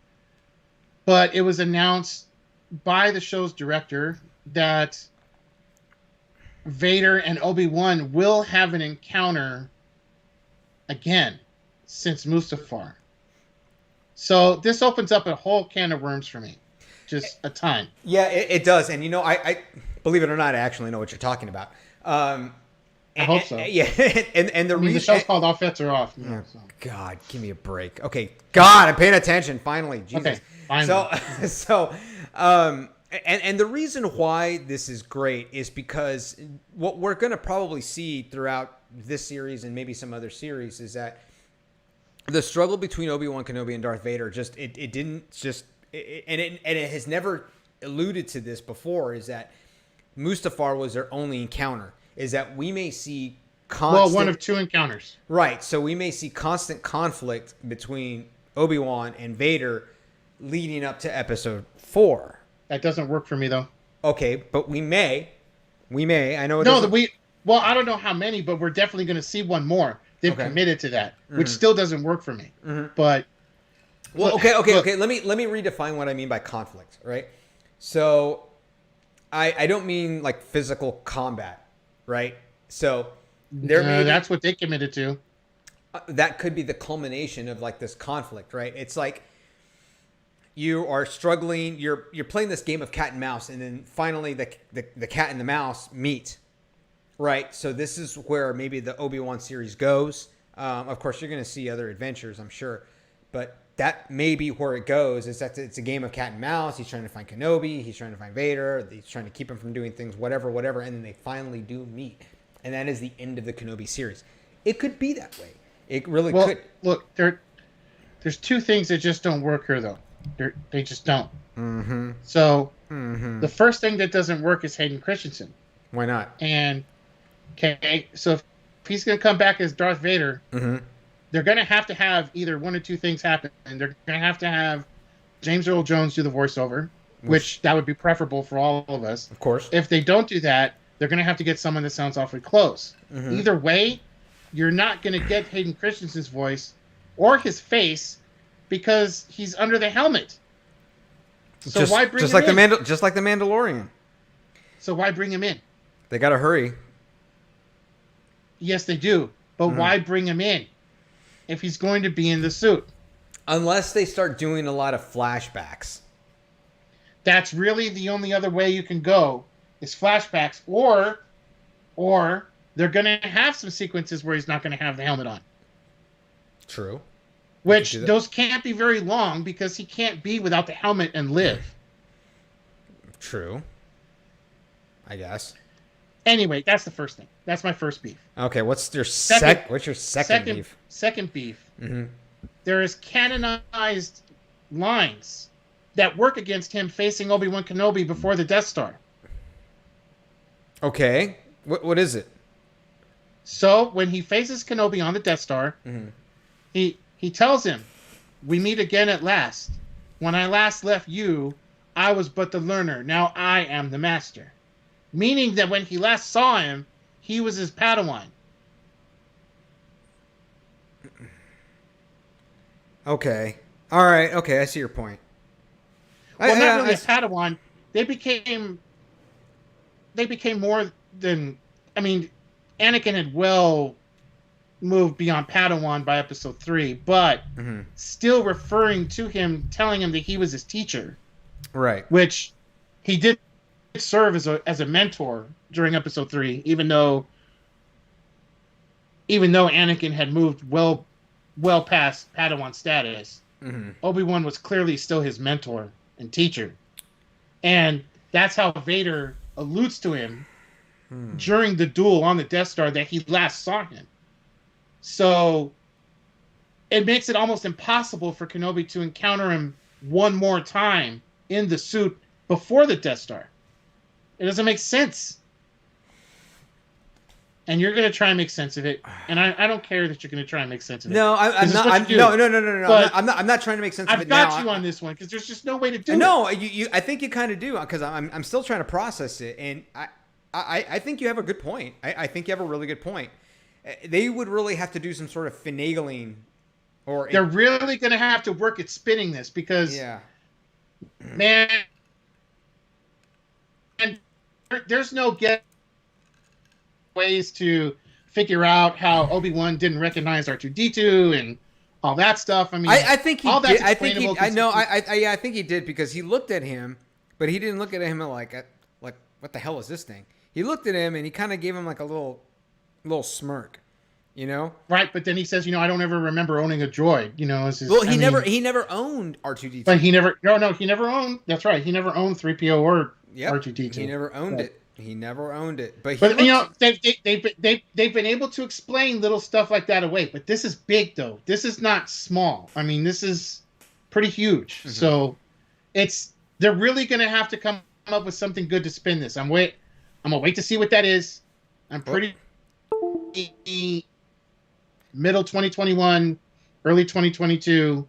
but it was announced by the show's director that Vader and Obi-Wan will have an encounter again since Mustafar. So this opens up a whole can of worms for me. Just a ton. Yeah, it does. And I believe it or not, I actually know what you're talking about. I hope so. Yeah, and the reason the show's called All Fets Are Off. You know, Oh, so. God, give me a break. Okay, God, I'm paying attention finally. Jesus. Okay, finally. And the reason why this is great is because what we're going to probably see throughout this series and maybe some other series is that the struggle between Obi-Wan Kenobi and Darth Vader it has never alluded to this before, is that Mustafar was their only encounter, is that we may see constant, one of two encounters. Right, so we may see constant conflict between Obi-Wan and Vader leading up to episode 4. That doesn't work for me, though. Okay, but we may. I know it No, doesn't. well, I don't know how many, but we're definitely going to see one more. They've committed to that, which still doesn't work for me. But Well, okay. Let me redefine what I mean by conflict, right? So I don't mean like physical combat, right? So that's what they committed to. That could be the culmination of like this conflict, right? It's like you are struggling, you're playing this game of cat and mouse, and then finally the cat and the mouse meet, right? So this is where maybe the Obi-Wan series goes. Of course, you're going to see other adventures, I'm sure, but that may be where it goes. Is that it's a game of cat and mouse. He's trying to find Kenobi. He's trying to find Vader. He's trying to keep him from doing things, whatever. And then they finally do meet. And that is the end of the Kenobi series. It could be that way. It really could. Look, there's two things that just don't work here, though. They just don't. Mm-hmm. So the first thing that doesn't work is Hayden Christensen. Why not? And, okay, so if he's going to come back as Darth Vader, they're going to have either one or two things happen. And they're going to have James Earl Jones do the voiceover, which that would be preferable for all of us. Of course. If they don't do that, they're going to have to get someone that sounds awfully close. Either way, you're not going to get Hayden Christensen's voice or his face because he's under the helmet. So why bring him in? Just like the Mandalorian. So why bring him in? They got to hurry. Yes, they do. But why bring him in if he's going to be in the suit? Unless they start doing a lot of flashbacks. That's really the only other way you can go is flashbacks, or they're going to have some sequences where he's not going to have the helmet on. True. Which those can't be very long because he can't be without the helmet and live. True. I guess. Anyway, that's the first thing. That's my first beef. Okay, what's your second beef? Second beef. There is canonized lines that work against him facing Obi-Wan Kenobi before the Death Star. Okay. What is it? So when he faces Kenobi on the Death Star, he tells him, "We meet again at last. When I last left you, I was but the learner. Now I am the master." Meaning that when he last saw him, he was his Padawan. Okay. All right. Okay, I see your point. Well, not really a Padawan. They became more than. I mean, Anakin had well moved beyond Padawan by episode 3, but still referring to him, telling him that he was his teacher. Right. Which he did serve as a mentor during episode 3, even though Anakin had moved well past Padawan status. Obi-Wan was clearly still his mentor and teacher. And that's how Vader alludes to him during the duel on the Death Star that he last saw him. So it makes it almost impossible for Kenobi to encounter him one more time in the suit before the Death Star. It doesn't make sense. And you're going to try and make sense of it. And I don't care that you're going to try and make sense of it. No, I'm not. No. I'm not trying to make sense of it now. I've got you on this one because there's just no way to do it. No, I think you kind of do because I'm still trying to process it. And I think you have a good point. I think you have a really good point. They would really have to do some sort of finagling. They're really going to have to work at spinning this because, man, and there's no ways to figure out how Obi-Wan didn't recognize R2-D2 and all that stuff. I mean, I think he all did. that's I think he. explainable. I think he did because he looked at him, but he didn't look at him like what the hell is this thing? He looked at him and he kind of gave him like a little little smirk, you know? Right, but then he says, I don't ever remember owning a droid. Well, he never owned R2D2. But he never owned. That's right. He never owned 3PO or R2D2. He never owned it. He never owned it. But they've been able to explain little stuff like that away. But this is big, though. This is not small. I mean, this is pretty huge. Mm-hmm. So they're really going to have to come up with something good to spin this. I'm gonna wait to see what that is. I'm pretty middle 2021, early 2022.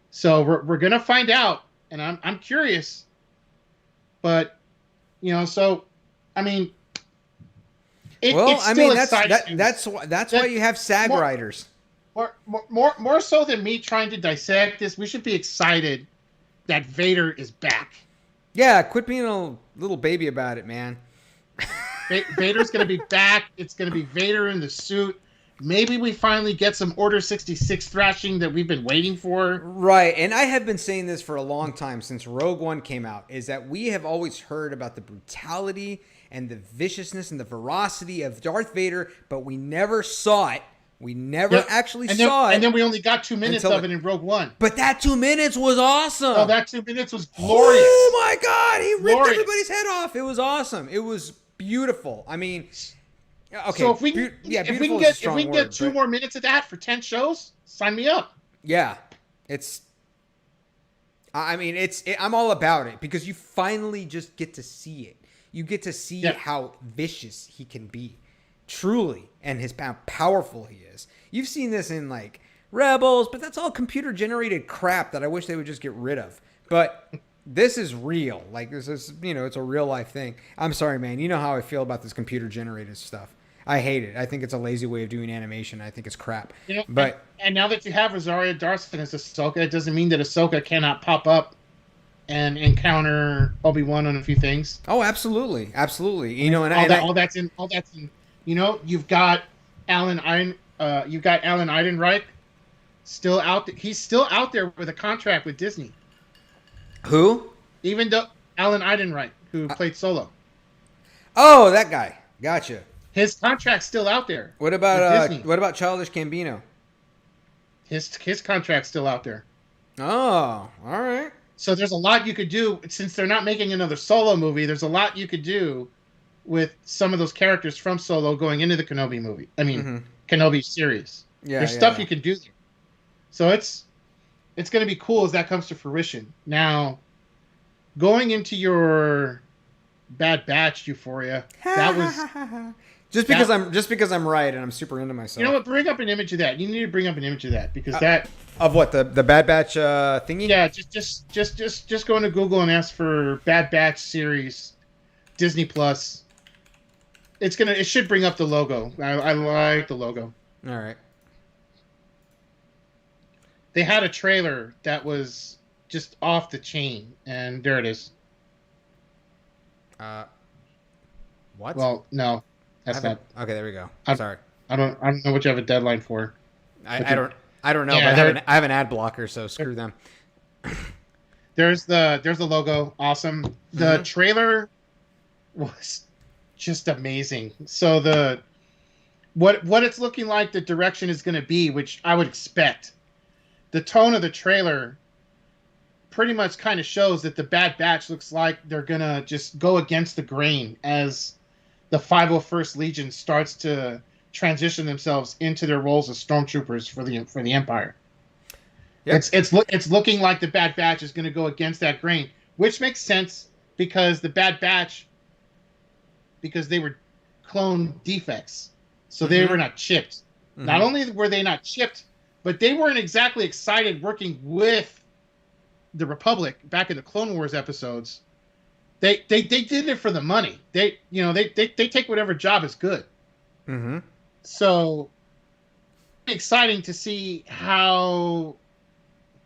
So we're gonna find out, and I'm curious. But so I mean, it's still exciting. That's why you have SAG writers. More so than me trying to dissect this, we should be excited that Vader is back. Yeah, quit being a little baby about it, man. Vader's going to be back. It's going to be Vader in the suit. Maybe we finally get some Order 66 thrashing that we've been waiting for. Right, and I have been saying this for a long time since Rogue One came out, is that we have always heard about the brutality and the viciousness and the ferocity of Darth Vader, but we never saw it. We never actually saw it. And then we only got 2 minutes of it in Rogue One. But that 2 minutes was awesome. Oh, that 2 minutes was glorious. Oh, my God. He ripped everybody's head off. It was awesome. It was beautiful. I mean, okay. So if we can get 2 more minutes of that for 10 shows, sign me up. Yeah. I'm all about it because you finally just get to see it. You get to see how vicious he can be. Truly, and how powerful he is. You've seen this in like Rebels, but that's all computer generated crap that I wish they would just get rid of. But this is real. Like this is, it's a real life thing. I'm sorry, man. You know how I feel about this computer generated stuff. I hate it. I think it's a lazy way of doing animation. I think it's crap. But and now that you have Rosario Dawson as Ahsoka, it doesn't mean that Ahsoka cannot pop up and encounter Obi-Wan on a few things. Oh, absolutely, absolutely. All that's in. You've got Alan Eidenreich still out. He's still out there with a contract with Disney. Who? Even though Alan Eidenreich, who played Solo. Oh, that guy. Gotcha. His contract's still out there. What about Childish Gambino? His contract's still out there. Oh, all right. So there's a lot you could do since they're not making another Solo movie. There's a lot you could do with some of those characters from Solo going into the Kenobi movie. I mean, Kenobi series. Yeah, there's stuff you can do there. So it's going to be cool as that comes to fruition. Now, going into your Bad Batch euphoria, that was just because I'm right and I'm super into myself. You know what? Bring up an image of that. You need to bring up an image of that because that of what the Bad Batch thingy. Yeah, just go into Google and ask for Bad Batch series, Disney Plus. It should bring up the logo. I like the logo. All right. They had a trailer that was just off the chain, and there it is. What? Well, no, that's not. Okay, there we go. Sorry. I don't know what you have a deadline for. I don't know. Yeah, but I have an ad blocker, so screw them. There's the logo. Awesome. The trailer was just amazing. So what it's looking like, the direction is going to be, which I would expect. The tone of the trailer pretty much kind of shows that the Bad Batch looks like they're going to just go against the grain as the 501st Legion starts to transition themselves into their roles as stormtroopers for the Empire. Yep. It's looking like the Bad Batch is going to go against that grain, which makes sense because the Bad Batch, because they were clone defects, so they were not chipped. Not only were they not chipped, but they weren't exactly excited working with the Republic back in the Clone Wars episodes. They did it for the money. They take whatever job is good. Mm-hmm. So exciting to see how,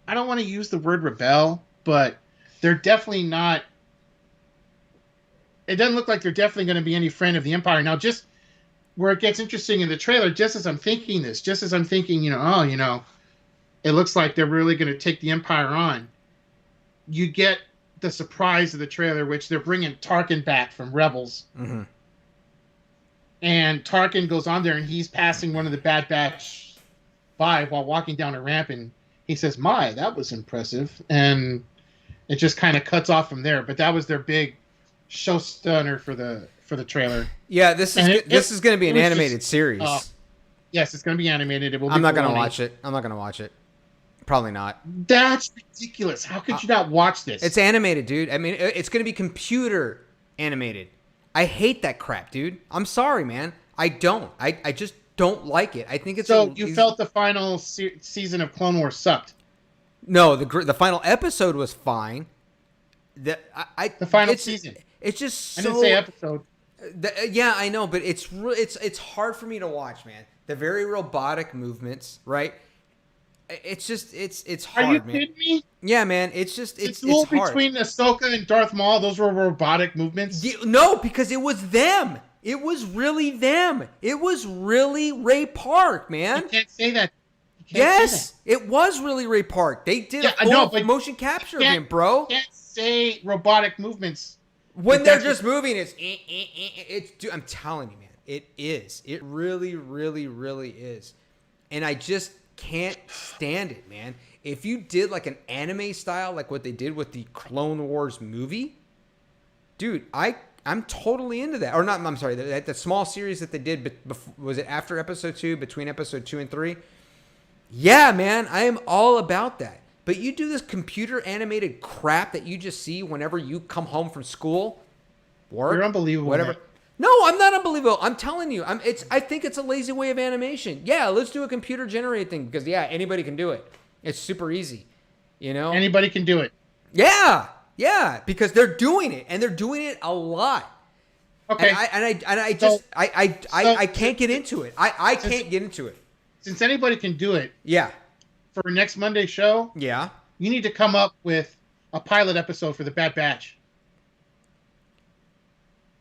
I don't want to use the word rebel, but they're definitely not. It doesn't look like they're definitely going to be any friend of the Empire. Now, just where it gets interesting in the trailer, just as I'm thinking, it looks like they're really going to take the Empire on. You get the surprise of the trailer, which they're bringing Tarkin back from Rebels. and Tarkin goes on there and he's passing one of the Bad Batch by while walking down a ramp, and he says, "My, that was impressive," and it just kind of cuts off from there. But that was their big show stunner for the trailer. Yeah, this is going to be an animated just, series. Yes, it's going to be animated. It will. I'm not going to watch it. I'm not going to watch it. Probably not. That's ridiculous. How could you not watch this? It's animated, dude. I mean, it's going to be computer animated. I hate that crap, dude. I'm sorry, man. I don't. I just don't like it. I think it's so. You felt the final season of Clone Wars sucked? No, the final episode was fine. The final season. It's just so. I didn't say episode. Yeah, I know, but it's hard for me to watch, man. The very robotic movements, right? It's just it's hard. Are you man. kidding me? Yeah, man. It's just it's hard. Between Ahsoka and Darth Maul, those were robotic movements. No, because it was them. It was really them. It was really Ray Park, man. You can't say that. Yes, it was really Ray Park. They did a full motion capture of him, bro. You can't say robotic movements when they're just moving. It's. Dude, I'm telling you, man. It is. It really, really, really is. And I just can't stand it, man. If you did like an anime style, like what they did with the Clone Wars movie, dude, I'm totally into that. Or not, I'm sorry, the small series that they did, was it after episode 2, between episode 2 and 3? Yeah, man, I am all about that. But you do this computer animated crap that you just see whenever you come home from school, work, you're unbelievable, whatever. Man. No, I'm not unbelievable. I'm telling you, I think it's a lazy way of animation. Yeah, let's do a computer generated thing because anybody can do it. It's super easy, you know. Anybody can do it. Yeah, because they're doing it and they're doing it a lot. Okay. I can't get into it. I can't get into it. Since anybody can do it. Yeah. For next Monday show. Yeah. You need to come up with a pilot episode for the Bad Batch.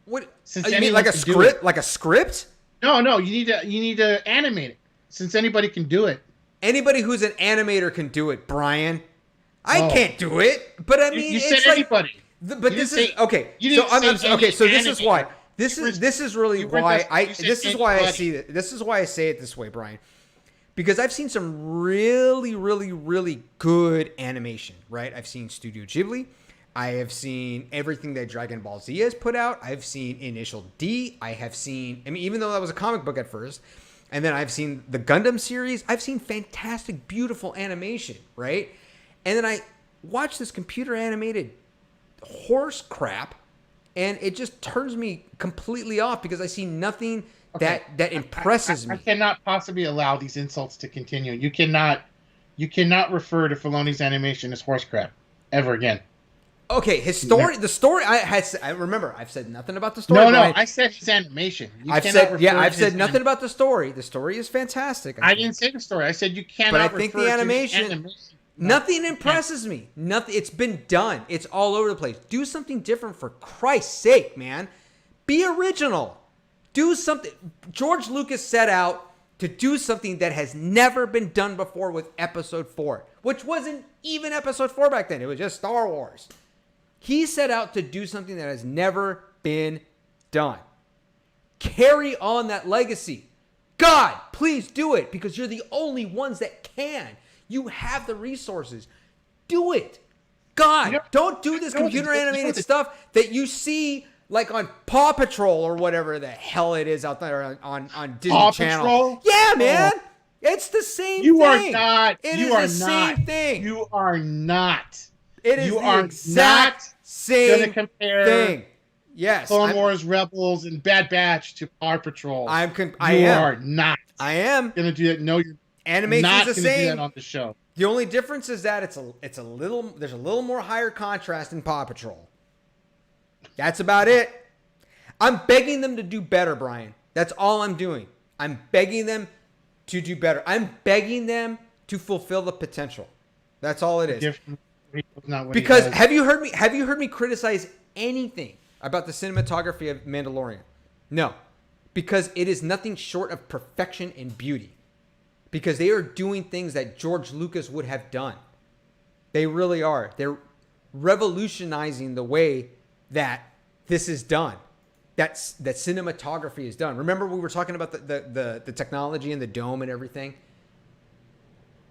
What? You mean like a script? Like a script? No. You need to animate it. Since anybody can do it. Anybody who's an animator can do it, Brian. I can't do it, but I mean, you it's said like, anybody. But this is okay. So okay. So this is why. This is really why This is why I see it. This is why I say it this way, Brian. Because I've seen some really, really, really good animation. Right? I've seen Studio Ghibli. I have seen everything that Dragon Ball Z has put out. I've seen Initial D. I have seen. I mean, even though that was a comic book at first. And then I've seen the Gundam series. I've seen fantastic, beautiful animation, right? And then I watch this computer animated horse crap, and it just turns me completely off because I see nothing that impresses me. I cannot possibly allow these insults to continue. You cannot refer to Filoni's animation as horse crap ever again. Okay, his story. The story. I remember. I've said nothing about the story. No. I said his animation. I've said nothing about the story. The story is fantastic. I didn't say the story. I said you cannot. But I think the animation. Nothing impresses me. Nothing. It's been done. It's all over the place. Do something different for Christ's sake, man. Be original. Do something. George Lucas set out to do something that has never been done before with Episode 4, which wasn't even Episode 4 back then. It was just Star Wars. He set out to do something that has never been done. Carry on that legacy. God, please do it because you're the only ones that can. You have the resources. Do it. God, don't do this computer animated stuff that you see like on Paw Patrol or whatever the hell it is out there on Disney Paw Channel. Patrol? Yeah, man. It's the same thing. You are not. It you is are the not. same thing. You are not. It is you the are exact not same gonna compare thing. Yes. Clone Wars Rebels and Bad Batch to Paw Patrol. I You are not. I am gonna do that. No, you're Animation's not the gonna same. do that on the show. The only difference is that there's a little more higher contrast in Paw Patrol. That's about it. I'm begging them to do better, Brian. That's all I'm doing. I'm begging them to do better. I'm begging them to fulfill the potential. That's all it is. Because have you heard me criticize anything about the cinematography of Mandalorian? No. Because it is nothing short of perfection and beauty. Because they are doing things that George Lucas would have done. They really are. They're revolutionizing the way that this is done. that cinematography is done. Remember we were talking about the technology and the dome and everything?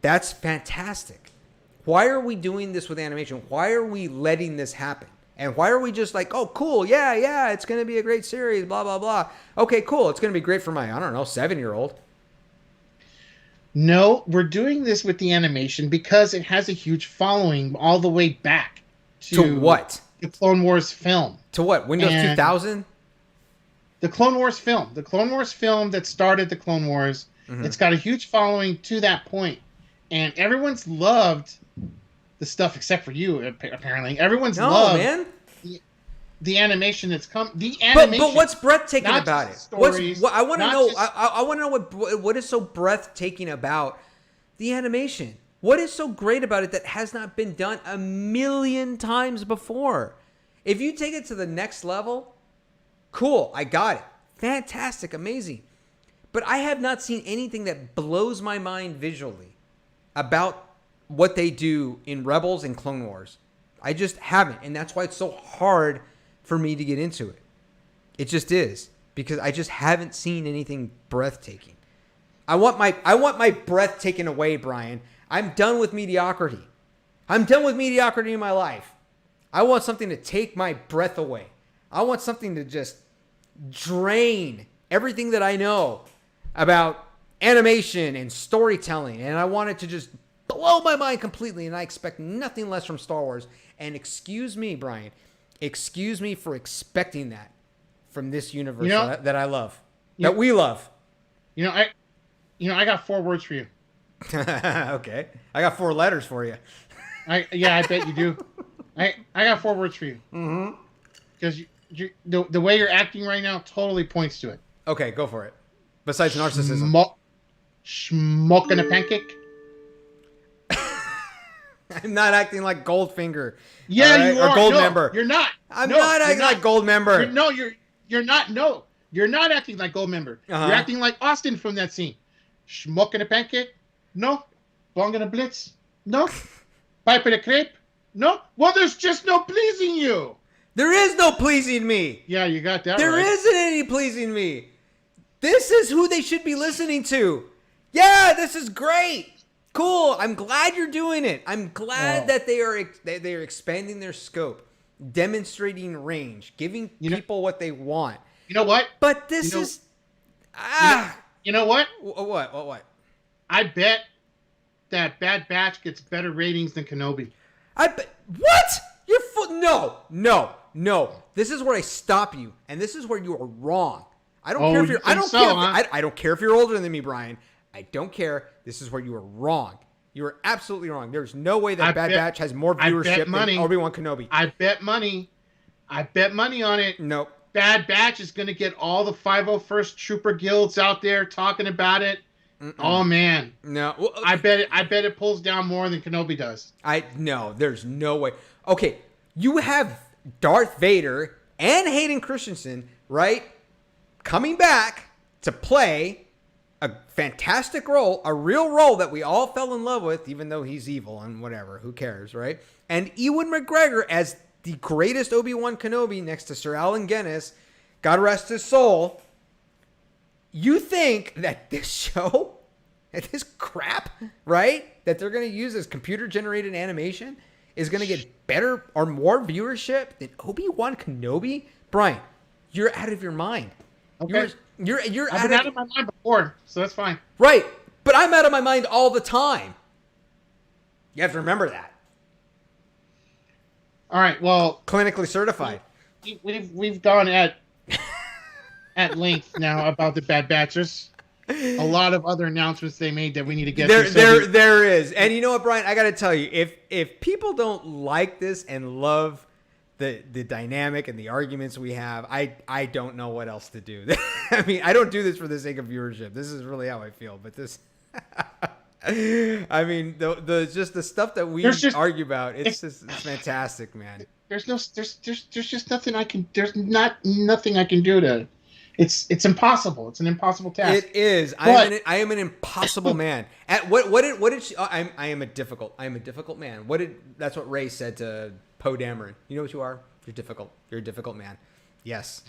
That's fantastic. Why are we doing this with animation? Why are we letting this happen? And why are we just like, oh, cool, yeah, it's going to be a great series, blah, blah, blah. Okay, cool, it's going to be great for my, I don't know, 7-year-old. No, we're doing this with the animation because it has a huge following all the way back To what? The Clone Wars film. To what? Windows 2000? The Clone Wars film. The Clone Wars film that started the Clone Wars. Mm-hmm. It's got a huge following to that point. And everyone's loved the stuff except for you, apparently. Everyone's loved the animation that's come. The animation. But what's breathtaking about it? Stories, I want to know. I want to know what is so breathtaking about the animation. What is so great about it that has not been done a million times before? If you take it to the next level, cool. I got it. Fantastic, amazing. But I have not seen anything that blows my mind visually about what they do in Rebels and Clone Wars. I just haven't, and that's why it's so hard for me to get into it. It just is, because I just haven't seen anything breathtaking. I want my breath taken away, Brian. I'm done with mediocrity. I'm done with mediocrity in my life. I want something to take my breath away. I want something to just drain everything that I know about animation and storytelling, and I want it to just blow my mind completely, and I expect nothing less from Star Wars. And excuse me, Brian, excuse me for expecting that from this universe that I love, that we love. I got 4 words for you. Okay, I got 4 letters for you. I bet you do. I got 4 words for you. Mm-hmm. Because the way you're acting right now totally points to it. Okay, go for it. Besides narcissism. Smoking a pancake. I'm not acting like Goldfinger. Yeah, right? You are. Or Goldmember. You're not. I'm not acting like Goldmember. You're not. No, you're not acting like Goldmember. Uh-huh. You're acting like Austin from that scene. Smoking a pancake? No. Bong and a blitz? No. Pipe and a crepe? No. Well, there's just no pleasing you. There is no pleasing me. Yeah, you got that There right. isn't any pleasing me. This is who they should be listening to. Yeah, this is great. Cool. I'm glad you're doing it. I'm glad that they are expanding their scope, demonstrating range, giving people what they want. You know what? But this is You know what? What? I bet that Bad Batch gets better ratings than Kenobi. What? No. This is where I stop you, and this is where you are wrong. I don't care if you're. I don't care if you're older than me, Brian. I don't care. This is where you are wrong. You are absolutely wrong. There's no way that Bad Batch has more viewership than Obi-Wan Kenobi. I bet money on it. Nope. Bad Batch is going to get all the 501st Trooper guilds out there talking about it. Mm-mm. Oh man. No. Well, I bet it pulls down more than Kenobi does. No, there's no way. Okay, you have Darth Vader and Hayden Christensen, right? Coming back to play a fantastic role, a real role that we all fell in love with, even though he's evil and whatever, who cares, right? And Ewan McGregor as the greatest Obi-Wan Kenobi next to Sir Allen Guinness, God rest his soul. You think that this show, that this crap, right, that they're going to use as computer-generated animation is going to get better or more viewership than Obi-Wan Kenobi? Brian, you're out of your mind. Okay. You're I've been out of my mind before, so that's fine. Right, but I'm out of my mind all the time. You have to remember that. All right, well, clinically certified. We've gone at length now about the Bad Batch. There's a lot of other announcements they made that we need to get to. There is, and you know what, Brian? I got to tell you, if people don't like this and love the dynamic and the arguments we have, I don't know what else to do. I mean, I don't do this for the sake of viewership. This is really how I feel. But this, I mean, just the stuff that we argue about, it's fantastic, man. There's just nothing I can. There's nothing I can do to. It's impossible. It's an impossible task. It is. I am an impossible man. At what did she? I am a difficult man. That's what Ray said to Poe Dameron. You know what you are? You're difficult. You're a difficult man. Yes.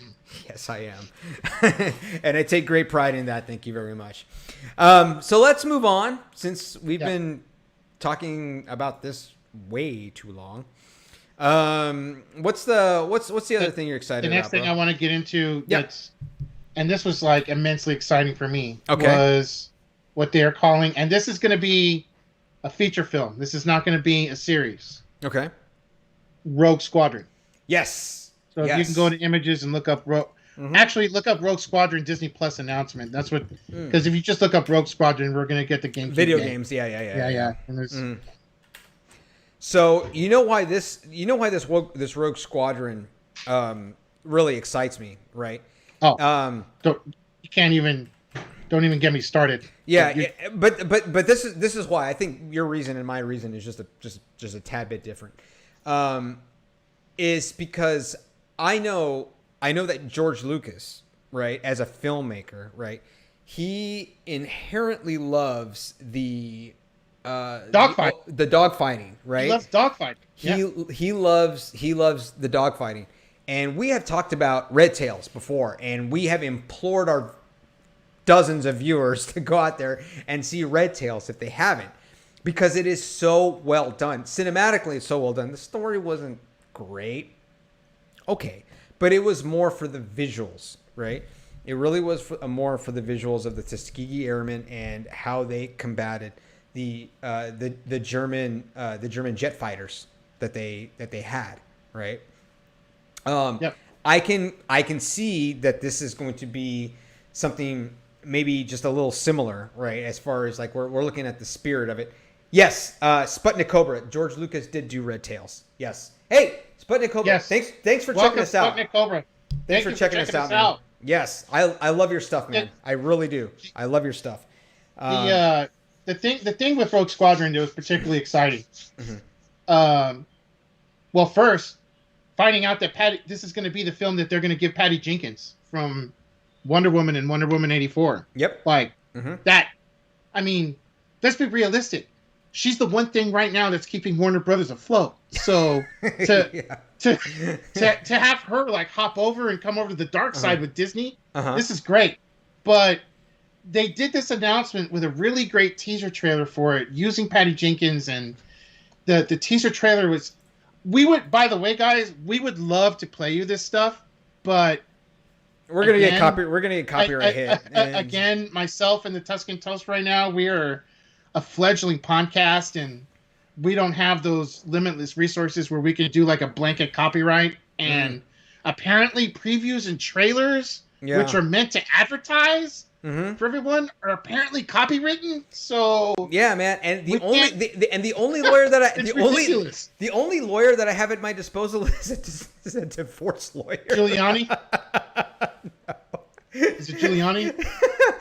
Yes, I am. And I take great pride in that. Thank you very much. So let's move on, since we've been talking about this way too long. What's the other thing you're excited about? The next thing bro? I want to get into, and this was like immensely exciting for me, Okay. was what they are calling, and this is going to be a feature film. This is not going to be a series. Okay. Rogue Squadron. Yes. So if you can go to images and look up actually look up Rogue Squadron Disney Plus announcement. That's what, because if you just look up Rogue Squadron, we're going to get the game. Video games. Yeah. And there's, So you know why this Rogue Squadron really excites me, right? don't even get me started. Yeah, but this is why I think your reason and my reason is just a tad bit different. Is because I know that George Lucas, right, as a filmmaker, right, he inherently loves the dogfight. The dogfighting, right? He loves dogfighting. He loves the dogfighting. And we have talked about Red Tails before, and we have implored our dozens of viewers to go out there and see Red Tails if they haven't, because it is so well done. Cinematically, it's so well done. The story wasn't great. Okay. But it was more for the visuals, right? It really was more for the visuals of the Tuskegee Airmen and how they combated the German jet fighters that they had, right? I can see that this is going to be something maybe just a little similar, right? As far as like we're looking at the spirit of it. Yes, Sputnik Cobra. George Lucas did do Red Tails. Yes. Hey, Sputnik Cobra. Yes. Thanks for checking us out. Sputnik Cobra. Thanks for checking us out, man. Yes, I love your stuff, man. I really do. I love your stuff. The thing with Rogue Squadron that was particularly exciting. Well, first, finding out that this is going to be the film that they're going to give Patty Jenkins from Wonder Woman and Wonder Woman 84. Yep. Like that. I mean, let's be realistic. She's the one thing right now that's keeping Warner Brothers afloat. So to have her like hop over and come over to the dark side with Disney, this is great. But they did this announcement with a really great teaser trailer for it, using Patty Jenkins, and the teaser trailer was. By the way, guys, we would love to play you this stuff, but we're gonna get copyright hit. Again, myself and the Tuscan Toast right now, we are a fledgling podcast, and we don't have those limitless resources where we can do like a blanket copyright. And apparently, previews and trailers, which are meant to advertise for everyone, are apparently copywritten. So yeah, man, and the only lawyer that the only lawyer that I have at my disposal is a divorce lawyer. Giuliani. No. Is it Giuliani?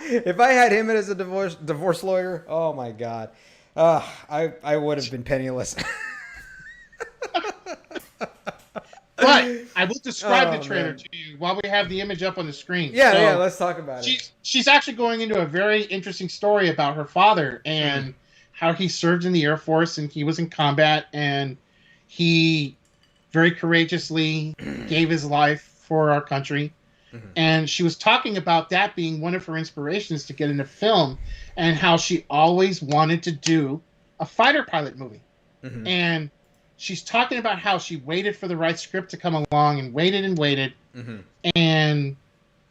If I had him as a divorce lawyer, oh my god, I would have been penniless. But I will describe the trailer to you while we have the image up on the screen. Yeah, let's talk about it. She's actually going into a very interesting story about her father and how he served in the Air Force, and he was in combat, and he very courageously gave his life for our country. And she was talking about that being one of her inspirations to get into film, and how she always wanted to do a fighter pilot movie. And she's talking about how she waited for the right script to come along and waited and waited. And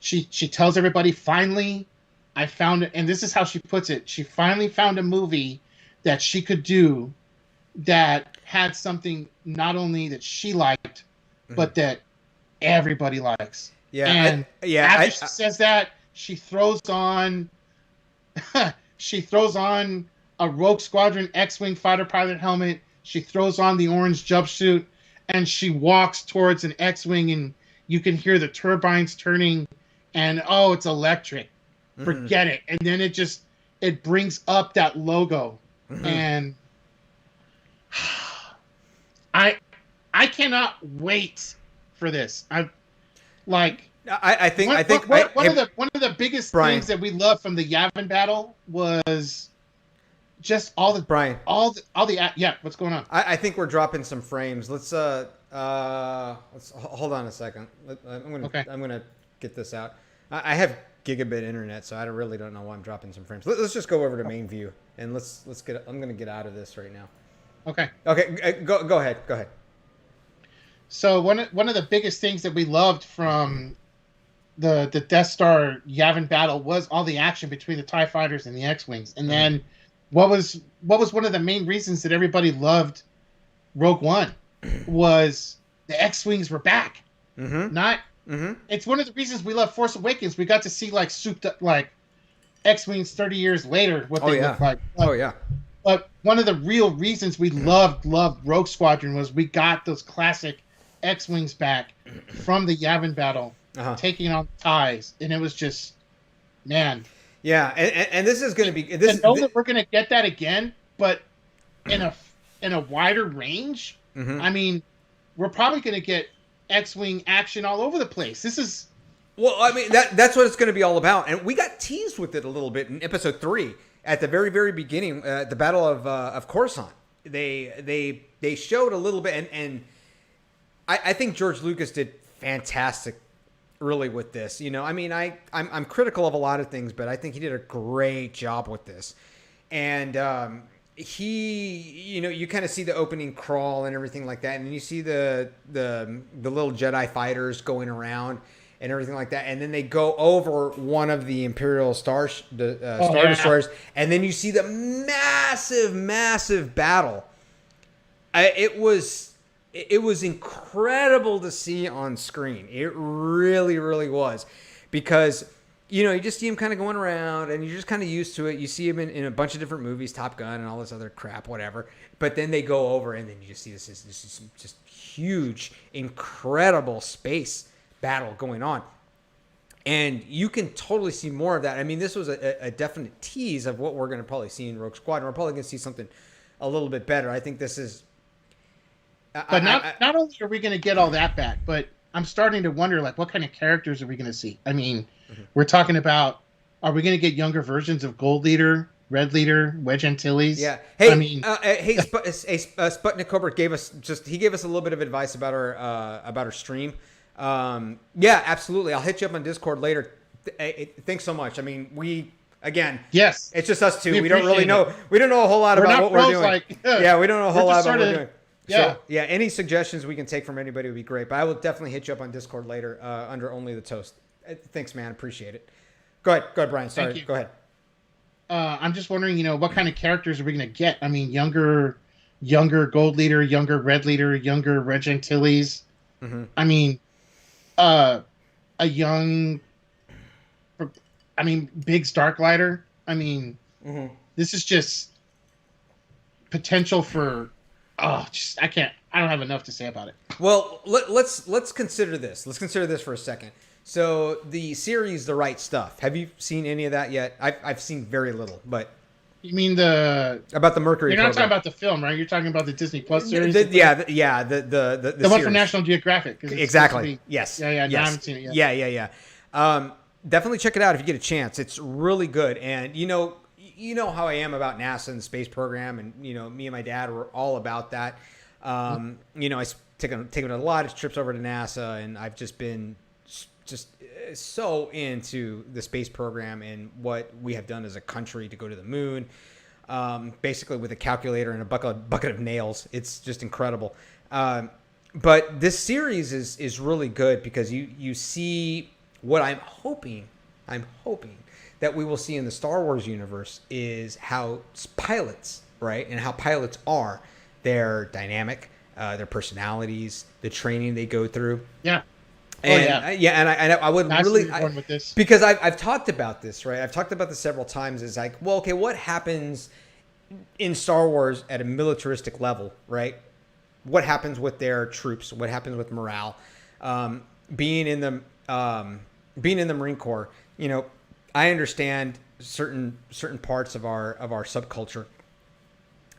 she tells everybody, finally, I found it. And this is how she puts it. She finally found a movie that she could do that had something not only that she liked, but that everybody likes. Yeah. And after she says that, she throws on a Rogue Squadron X-Wing fighter pilot helmet. She throws on the orange jumpsuit, and she walks towards an X-Wing, and you can hear the turbines turning, and it's electric. Forget it. And then it brings up that logo, and I cannot wait for this. I think one of the biggest things that we love from the Yavin battle was just all the what's going on? I think we're dropping some frames. Let's Hold on a second. Okay. I'm gonna get this out. I have gigabit internet, so I really don't know why I'm dropping some frames. Let's just go over to main view and let's get. I'm gonna get out of this right now. Okay. Okay, go ahead. Go ahead. So one of the biggest things that we loved from the Death Star Yavin battle was all the action between the TIE fighters and the X-wings. And then what was one of the main reasons that everybody loved Rogue One was the X-wings were back. It's one of the reasons we love Force Awakens. We got to see like souped up like X-wings 30 years later what they look like. But one of the real reasons we loved Rogue Squadron was we got those classic X-wings back from the Yavin battle, taking on TIEs, and it was just, man. Yeah, and this is going to be. I know that we're going to get that again, but in a wider range. I mean, we're probably going to get X-wing action all over the place. This is. Well, I mean that's what it's going to be all about, and we got teased with it a little bit in Episode 3 at the very beginning, the Battle of Coruscant. They showed a little bit, and I think George Lucas did fantastic, really, with this. You know, I mean, I'm critical of a lot of things, but I think he did a great job with this, and you kind of see the opening crawl and everything like that, and then you see the little Jedi fighters going around and everything like that, and then they go over one of the Imperial Star Destroyers, and then you see the massive battle. It was incredible to see on screen. It really was, because you just see him kind of going around, and you're just kind of used to it. You see him in a bunch of different movies, Top Gun and all this other crap, whatever. But then they go over, and then you just see this is just huge, incredible space battle going on. And you can totally see more of that. I mean, this was a definite tease of what we're going to probably see in Rogue Squadron. We're probably going to see something a little bit better. I think this is... But not only are we going to get all that back, but I'm starting to wonder, like, what kind of characters are we going to see? I mean, we're talking about, are we going to get younger versions of Gold Leader, Red Leader, Wedge Antilles? Yeah. Hey, I mean, Sputnik Cobra gave us a little bit of advice about our stream. Yeah, absolutely. I'll hit you up on Discord later. Thanks so much. I mean, yes, it's just us two. We don't really know. We don't know a whole lot about what we're doing. Yeah, we don't know a whole lot about what we're doing. Yeah. So, yeah, any suggestions we can take from anybody would be great. But I will definitely hit you up on Discord later under Only the Toast. Thanks, man. Appreciate it. Go ahead, Brian. Sorry. Go ahead. I'm just wondering, what kind of characters are we going to get? I mean, younger Gold Leader, younger Red Leader, younger Reg Antilles. I mean, a young, big Starklighter. I mean, this is just potential for. I don't have enough to say about it. Well, let's consider this. Let's consider this for a second. So the series, The Right Stuff. Have you seen any of that yet? I've seen very little, but. You mean about the Mercury? You're not talking about the film, right? You're talking about the Disney Plus series. The one series. from National Geographic. Exactly. Yes. Yeah. Yes. I haven't seen it yet. Yeah. Definitely check it out if you get a chance. It's really good, and you know how I am about NASA and the space program, and me and my dad were all about that. I've taken a lot of trips over to NASA, and I've just been so into the space program and what we have done as a country to go to the moon, basically with a calculator and a bucket of nails. It's just incredible. But this series is really good because you see what I'm hoping that we will see in the Star Wars universe is how pilots, right, and how pilots are, their dynamic, their personalities, the training they go through. Yeah. And I would really with this. Because I've talked about this, right? I've talked about this several times. It's like, well, okay, what happens in Star Wars at a militaristic level, right? What happens with their troops? What happens with morale? Being in the Marine Corps, I understand certain parts of our subculture,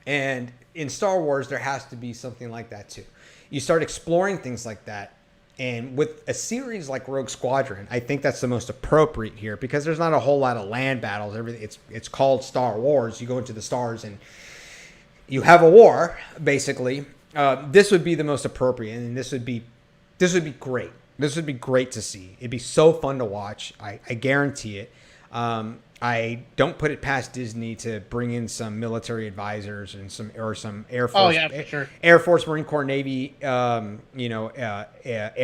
and in Star Wars there has to be something like that too. You start exploring things like that. And with a series like Rogue Squadron, I think that's the most appropriate here because there's not a whole lot of land battles. Everything it's called Star Wars. You go into the stars and you have a war basically, this would be the most appropriate, and this would be great. This would be great to see. It'd be so fun to watch. I guarantee it. I don't put it past Disney to bring in some military advisors and some Air Force, Oh yeah, for sure. Air Force, Marine Corps, Navy, Air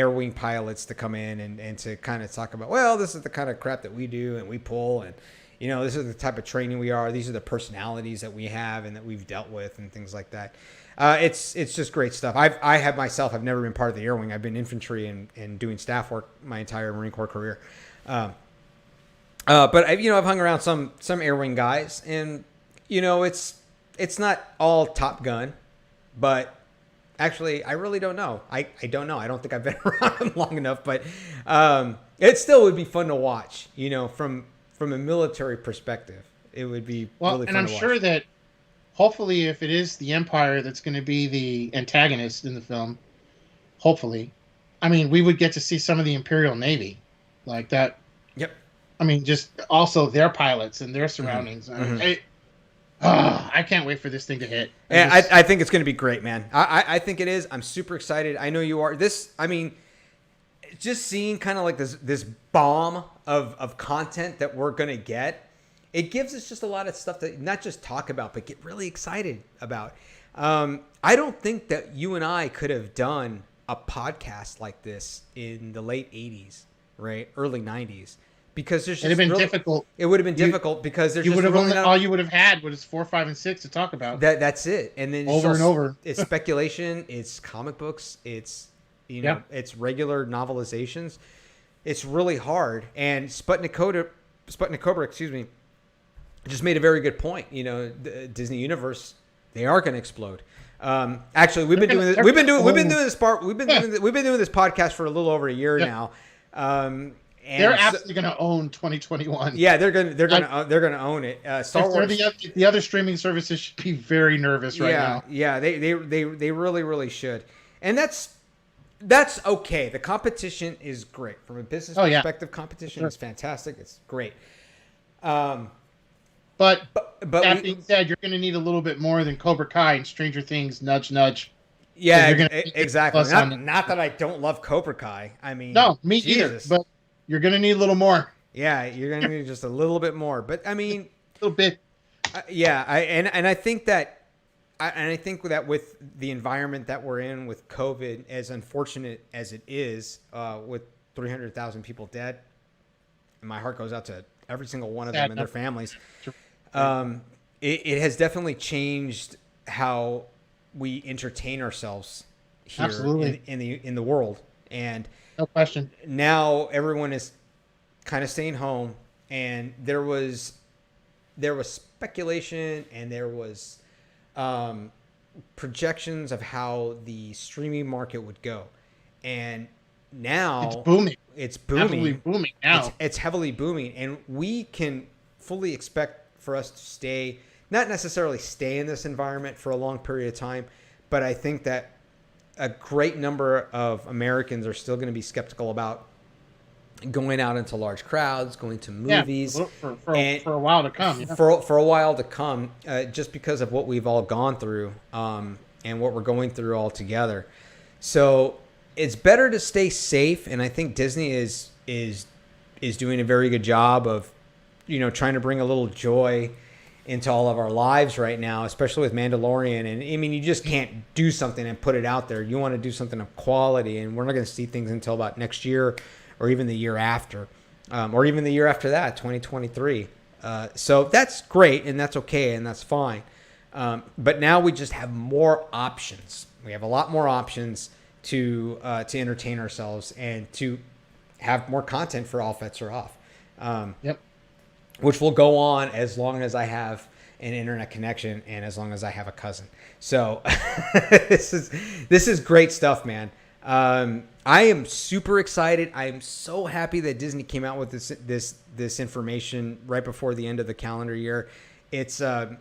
Wing pilots to come in and to kind of talk about, well, this is the kind of crap that we do and we pull, and this is the type of training we are. These are the personalities that we have and that we've dealt with and things like that. It's just great stuff. I've never been part of the Air Wing. I've been infantry and doing staff work my entire Marine Corps career. But I've hung around some Air Wing guys, and it's not all Top Gun, but actually I really don't know. I don't know. I don't think I've been around them long enough, but it still would be fun to watch. From a military perspective, it would be really fun to watch. And I'm sure that hopefully, if it is the Empire that's going to be the antagonist in the film, hopefully, we would get to see some of the Imperial Navy like that. Yep. Just also their pilots and their surroundings. Mm-hmm. I can't wait for this thing to hit. I think it's going to be great, man. I think it is. I'm super excited. I know you are. Just seeing kind of like this bomb of content that we're going to get, it gives us just a lot of stuff to not just talk about, but get really excited about. I don't think that you and I could have done a podcast like this in the late 80s, right? Early 90s. Because there's just difficult. It would have been difficult because there's all you would have had was 4, 5, and 6 to talk about. That's it, and then over and over. It's speculation. It's comic books. It's it's regular novelizations. It's really hard. And Sputnik Cobra, just made a very good point. The Disney Universe, they are going to explode. Actually, we've been doing this podcast for a little over a year now. And they're absolutely going to own 2021. Yeah, they're going to own it. Star Wars. The other streaming services should be very nervous right now. Yeah, they really, really should, and that's okay. The competition is great from a business perspective. Competition is fantastic. It's great. But that being said, you're going to need a little bit more than Cobra Kai and Stranger Things. Nudge, nudge. Yeah, exactly. Not that I don't love Cobra Kai. No, me either. But you're going to need a little more. Yeah, you're going to need just a little bit more. But a little bit. I think that with the environment that we're in with COVID, as unfortunate as it is, with 300,000 people dead, and my heart goes out to every single one of them and their families. It has definitely changed how we entertain ourselves here in the world. And no question. Now everyone is kind of staying home, and there was speculation and there was projections of how the streaming market would go, and now it's booming. It's booming. Heavily booming now. It's heavily booming, and we can fully expect for us to not necessarily stay in this environment for a long period of time, but I think that a great number of Americans are still going to be skeptical about going out into large crowds, going to movies for a while to come. Yeah. For a while to come, just because of what we've all gone through and what we're going through all together. So it's better to stay safe, and I think Disney is doing a very good job of trying to bring a little joy into all of our lives right now, especially with Mandalorian. And you just can't do something and put it out there. You want to do something of quality, and we're not going to see things until about next year or even the year after, or even the year after that, 2023. So that's great, and that's okay, and that's fine. But now we just have more options. We have a lot more options to entertain ourselves and to have more content for All Fetts Are Off. Which will go on as long as I have an internet connection and as long as I have a cousin. So this is great stuff, man. I am super excited. I am so happy that Disney came out with this information right before the end of the calendar year. It's a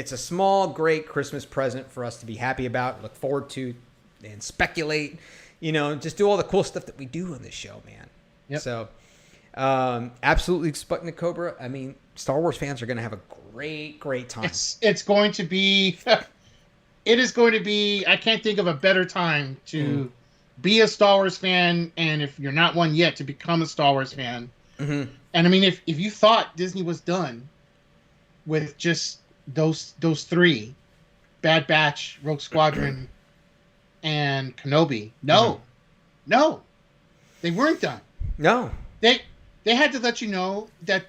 small, great Christmas present for us to be happy about, look forward to, and speculate. Just do all the cool stuff that we do on this show, man. Yep. So. Absolutely, Sputnik Cobra. Star Wars fans are going to have a great time. It's going to be it is going to be. I can't think of a better time to be a Star Wars fan, and if you're not one yet, to become a Star Wars fan. Mm-hmm. And I mean, if you thought Disney was done with just those three, Bad Batch, Rogue Squadron, and Kenobi, no, they weren't done. No, They had to let you know that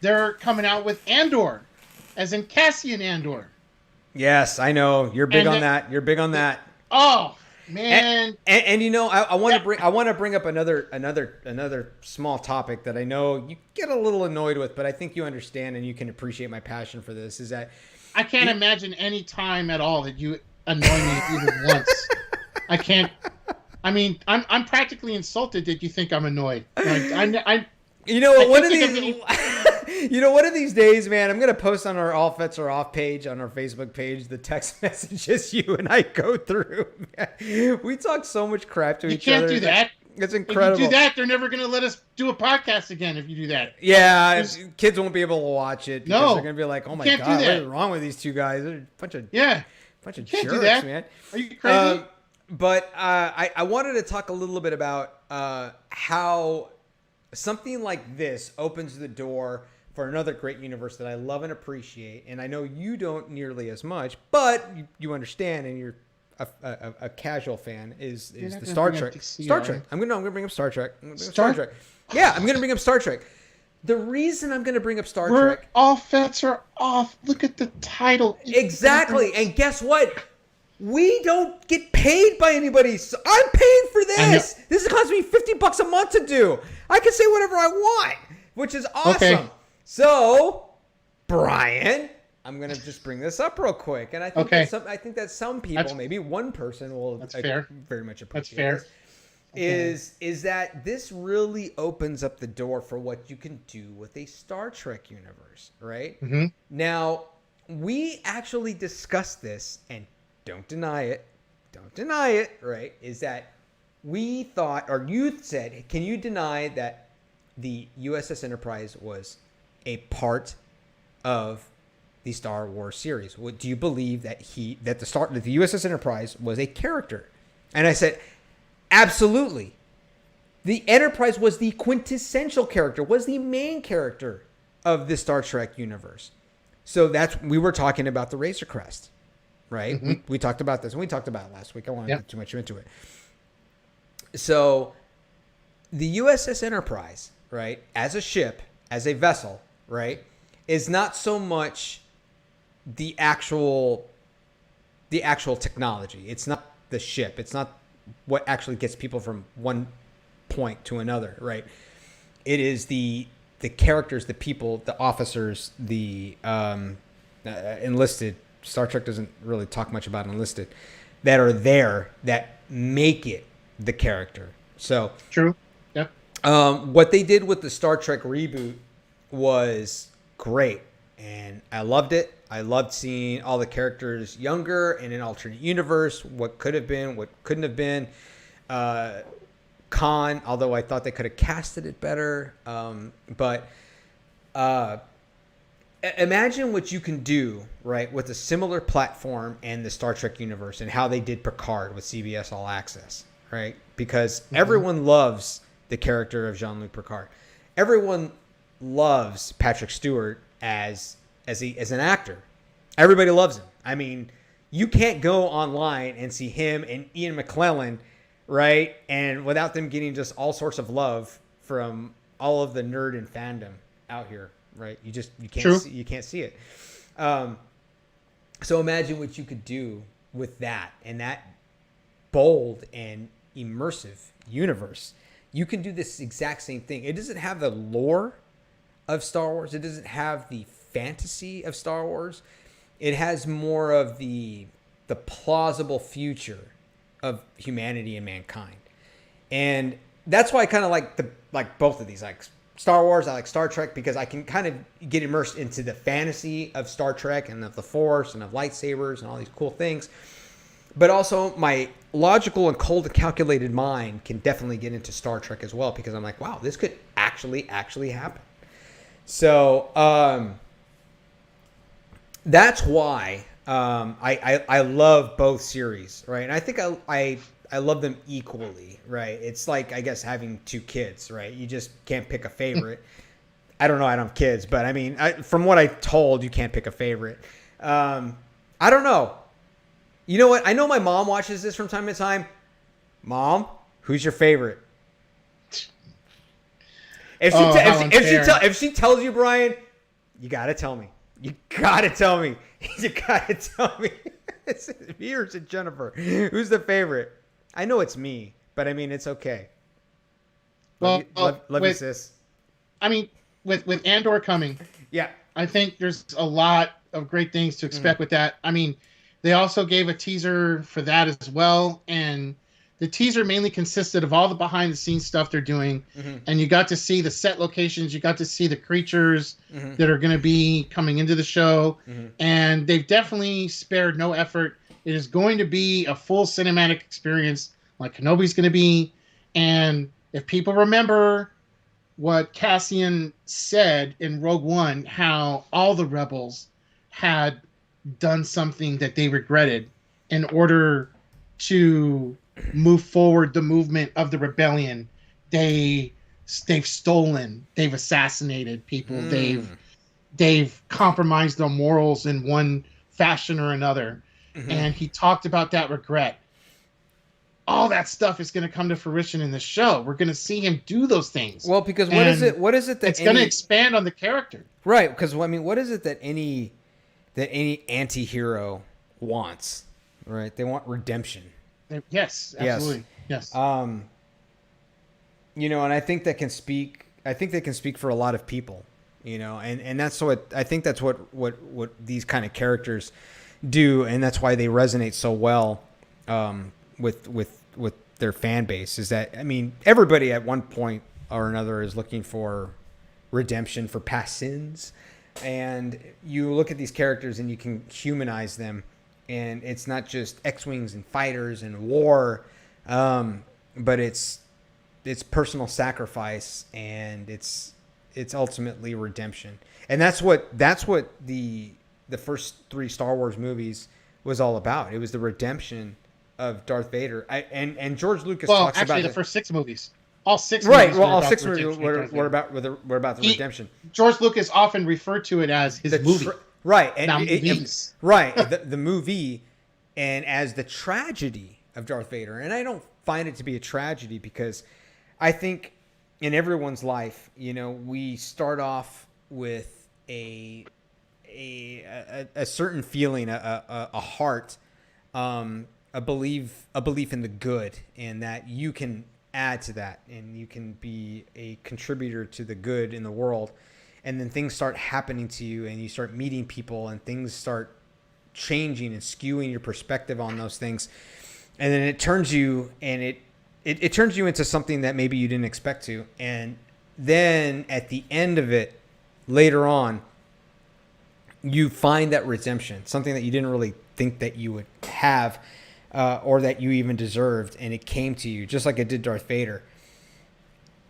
they're coming out with Andor, as in Cassian Andor. yes, I know you're big on that. You're big on that. Oh man! And you know, I want to bring up another small topic that I know you get a little annoyed with, but I think you understand and you can appreciate my passion for this. Is that I can't imagine any time at all that you annoy me even once. I can't. I mean, I'm practically insulted that you think I'm annoyed. Like, you know what? One of think these, one of these days, man, I'm gonna post on our All Fets Are Off page on our Facebook page the text messages you and I go through. Man. We talk so much crap to each other. You can't do that. It's incredible. If you do that, they're never going to let us do a podcast again if you do that. Yeah, kids won't be able to watch it because No, they're going to be like, "Oh my can't god, do what that. is wrong with these two guys? They're a bunch of can't jerks, do that. man." Are you crazy? But I wanted to talk a little bit about how something like this opens the door for another great universe that I love and appreciate, and I know you don't nearly as much, but you understand, and you're a casual fan is the Star Trek. Star Trek. I'm gonna bring up Star Trek. Star Trek. Yeah, I'm gonna bring up Star Trek. The reason I'm gonna bring up Star Trek. All Fets Are Off. Look at the title. Exactly, and guess what? We don't get paid by anybody. So I'm paying for this. This is costing me $50 a month to do. I can say whatever I want, which is awesome. Okay. So, Brian, I'm gonna just bring this up real quick, and I think that some people, maybe one person, will very much appreciate this. Is that this really opens up the door for what you can do with a Star Trek universe, right? Mm-hmm. Now, we actually discussed this, and don't deny it, right? Is that we thought, or you said, can you deny that the USS Enterprise was a part of the Star Wars series? Do you believe that the USS Enterprise was a character? And I said, absolutely. The Enterprise was the quintessential character, was the main character of the Star Trek universe. So we were talking about the Razor Crest, right? Mm-hmm. We talked about this, and we talked about it last week. I won't get too much into it. So the USS Enterprise, right, as a ship, as a vessel, right, is not so much the actual technology. It's not the ship. It's not what actually gets people from one point to another, right? It is the characters, the people, the officers, the enlisted. Star Trek doesn't really talk much about enlisted, that are there that make it the character. So true. Yeah. What they did with the Star Trek reboot was great, and I loved it. I loved seeing all the characters younger in an alternate universe, what could have been, what couldn't have been. Khan, although I thought they could have casted it better. But imagine what you can do, right, with a similar platform and the Star Trek universe and how they did Picard with CBS All Access, right? Because everyone loves the character of Jean-Luc Picard. Everyone loves Patrick Stewart as an actor. Everybody loves him. I mean, you can't go online and see him and Ian McKellen, right? And without them getting just all sorts of love from all of the nerd and fandom out here, right? You can't see it. So imagine what you could do with that and that bold and immersive universe. You can do this exact same thing. It doesn't have the lore of Star Wars. It doesn't have the fantasy of Star Wars. It has more of the plausible future of humanity and mankind. And that's why I kind of like both of these. Like Star Wars, I like Star Trek because I can kind of get immersed into the fantasy of Star Trek and of the Force and of lightsabers and all these cool things. But also my logical and cold and calculated mind can definitely get into Star Trek as well, because I'm like, wow, this could actually happen. So that's why I love both series, right? And I think I love them equally, right? It's like, I guess, having two kids, right? You just can't pick a favorite. I don't know. I don't have kids, but I mean, from what I told, you can't pick a favorite. I don't know. You know what? I know my mom watches this from time to time. Mom, who's your favorite? If she tells you, Brian, you gotta tell me. You gotta tell me. You gotta tell me. It's me or is it Jennifer? Who's the favorite? I know it's me, but I mean, it's okay. Love you, sis. I mean, with Andor coming, yeah, I think there's a lot of great things to expect with that. I mean, they also gave a teaser for that as well, and the teaser mainly consisted of all the behind the scenes stuff they're doing, and you got to see the set locations, you got to see the creatures that are going to be coming into the show, and they've definitely spared no effort. It is going to be a full cinematic experience like Kenobi's going to be, and if people remember what Cassian said in Rogue One, how all the rebels had done something that they regretted in order to move forward the movement of the rebellion. They've stolen, they've assassinated people, they've compromised their morals in one fashion or another. And he talked about that regret. All that stuff is going to come to fruition in the show. We're going to see him do those things. Well, because what is it that it's going to expand on the character, right? Because I mean, what is it that any anti-hero wants, right? They want redemption. Yes, absolutely. Yes. You know, and I think that can speak. I think they can speak for a lot of people. You know, and that's what I think. That's what these kind of characters do, and that's why they resonate so well with their fan base. Is that, I mean, everybody at one point or another is looking for redemption for past sins, and you look at these characters and you can humanize them, and it's not just X-wings and fighters and war, but it's personal sacrifice, and it's ultimately redemption. And that's what the first 3 Star Wars movies was all about. It was the redemption of Darth Vader. And George Lucas talks about the first 6 movies. All 6 right. movies. Well, all 6 movies were about the redemption. George Lucas often referred to it as his movie. Right. And movies. Right. The movie, and as the tragedy of Darth Vader. And I don't find it to be a tragedy, because I think in everyone's life, you know, we start off with a certain feeling, a heart, a belief in the good, and that you can add to that, and you can be a contributor to the good in the world. And then things start happening to you, and you start meeting people, and things start changing and skewing your perspective on those things. And then it turns you, and it turns you into something that maybe you didn't expect to. And then at the end of it, later on, you find that redemption, something that you didn't really think that you would have, or that you even deserved, and it came to you, just like it did Darth Vader.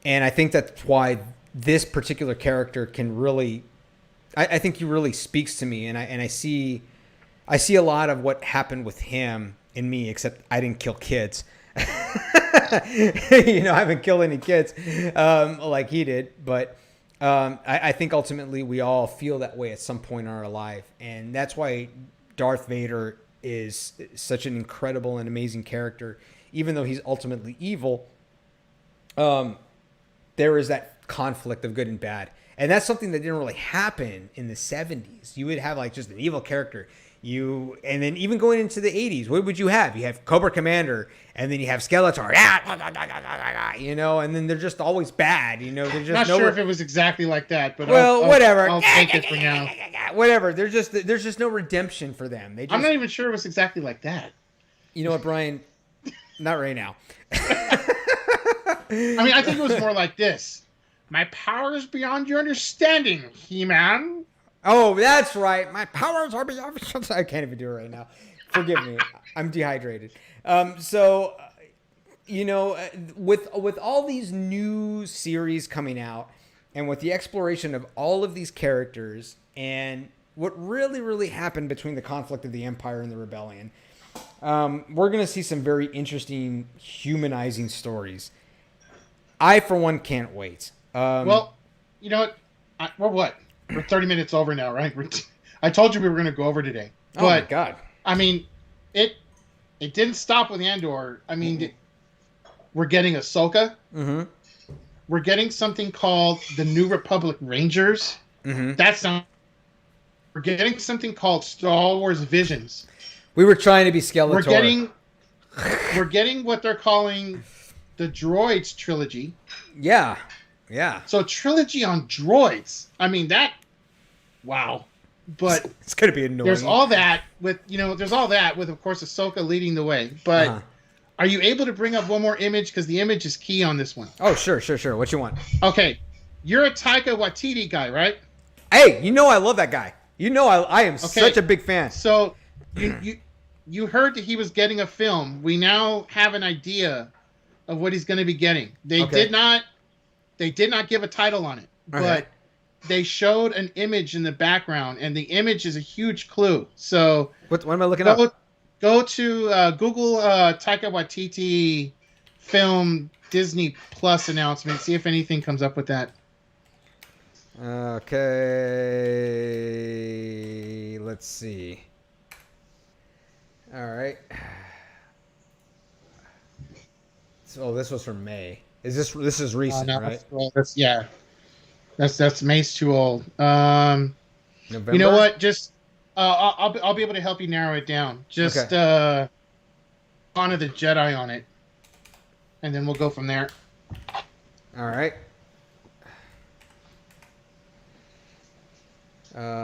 And I think that's why this particular character can really, I think he really speaks to me, and I see a lot of what happened with him in me, except I didn't kill kids. You know, I haven't killed any kids like he did, but I think ultimately we all feel that way at some point in our life, and that's why Darth Vader is such an incredible and amazing character. Even though he's ultimately evil, there is that conflict of good and bad, and that's something that didn't really happen in the 70s. You would have like just an evil character. And then even going into the 80s, what would you have? You have Cobra Commander, and then you have Skeletor, you know, and then they're just always bad, you know. There's just not sure if it was exactly like that, but whatever. I'll take it for now. Whatever. There's just no redemption for them. I'm not even sure it was exactly like that. You know what, Brian? Not right now. I mean, I think it was more like this. My power is beyond your understanding, He-Man. Oh, that's right. My powers are beyond. I can't even do it right now. Forgive me. I'm dehydrated. So, you know, with all these new series coming out, and with the exploration of all of these characters, and what really, really happened between the conflict of the Empire and the Rebellion. We're going to see some very interesting, humanizing stories. I, for one, can't wait. Well, you know what? We're 30 minutes over now, right? I told you we were going to go over today. But, oh, my God. I mean, it didn't stop with Andor. I mean, we're getting Ahsoka. Mm-hmm. We're getting something called the New Republic Rangers. Mm-hmm. That's not... We're getting something called Star Wars Visions. We were trying to be Skeletor. We're getting what they're calling the Droids trilogy. Yeah. So trilogy on droids. I mean wow. But it's gonna be annoying. There's all that with of course Ahsoka leading the way. But are you able to bring up one more image, because the image is key on this one? Oh, sure. What you want? Okay, you're a Taika Waititi guy, right? Hey, you know I love that guy. You know I am such a big fan. So you heard that he was getting a film. We now have an idea of what he's going to be getting. They did not give a title on it, but they showed an image in the background, and the image is a huge clue. So what am I looking up? Go to Google Taika Waititi film Disney Plus announcement. See if anything comes up with that. Okay, let's see. All right. So this was from May. This is recent, right? That's May's too old. November? You know what? Just I'll be able to help you narrow it down. Just Honor the Jedi on it, and then we'll go from there. All right.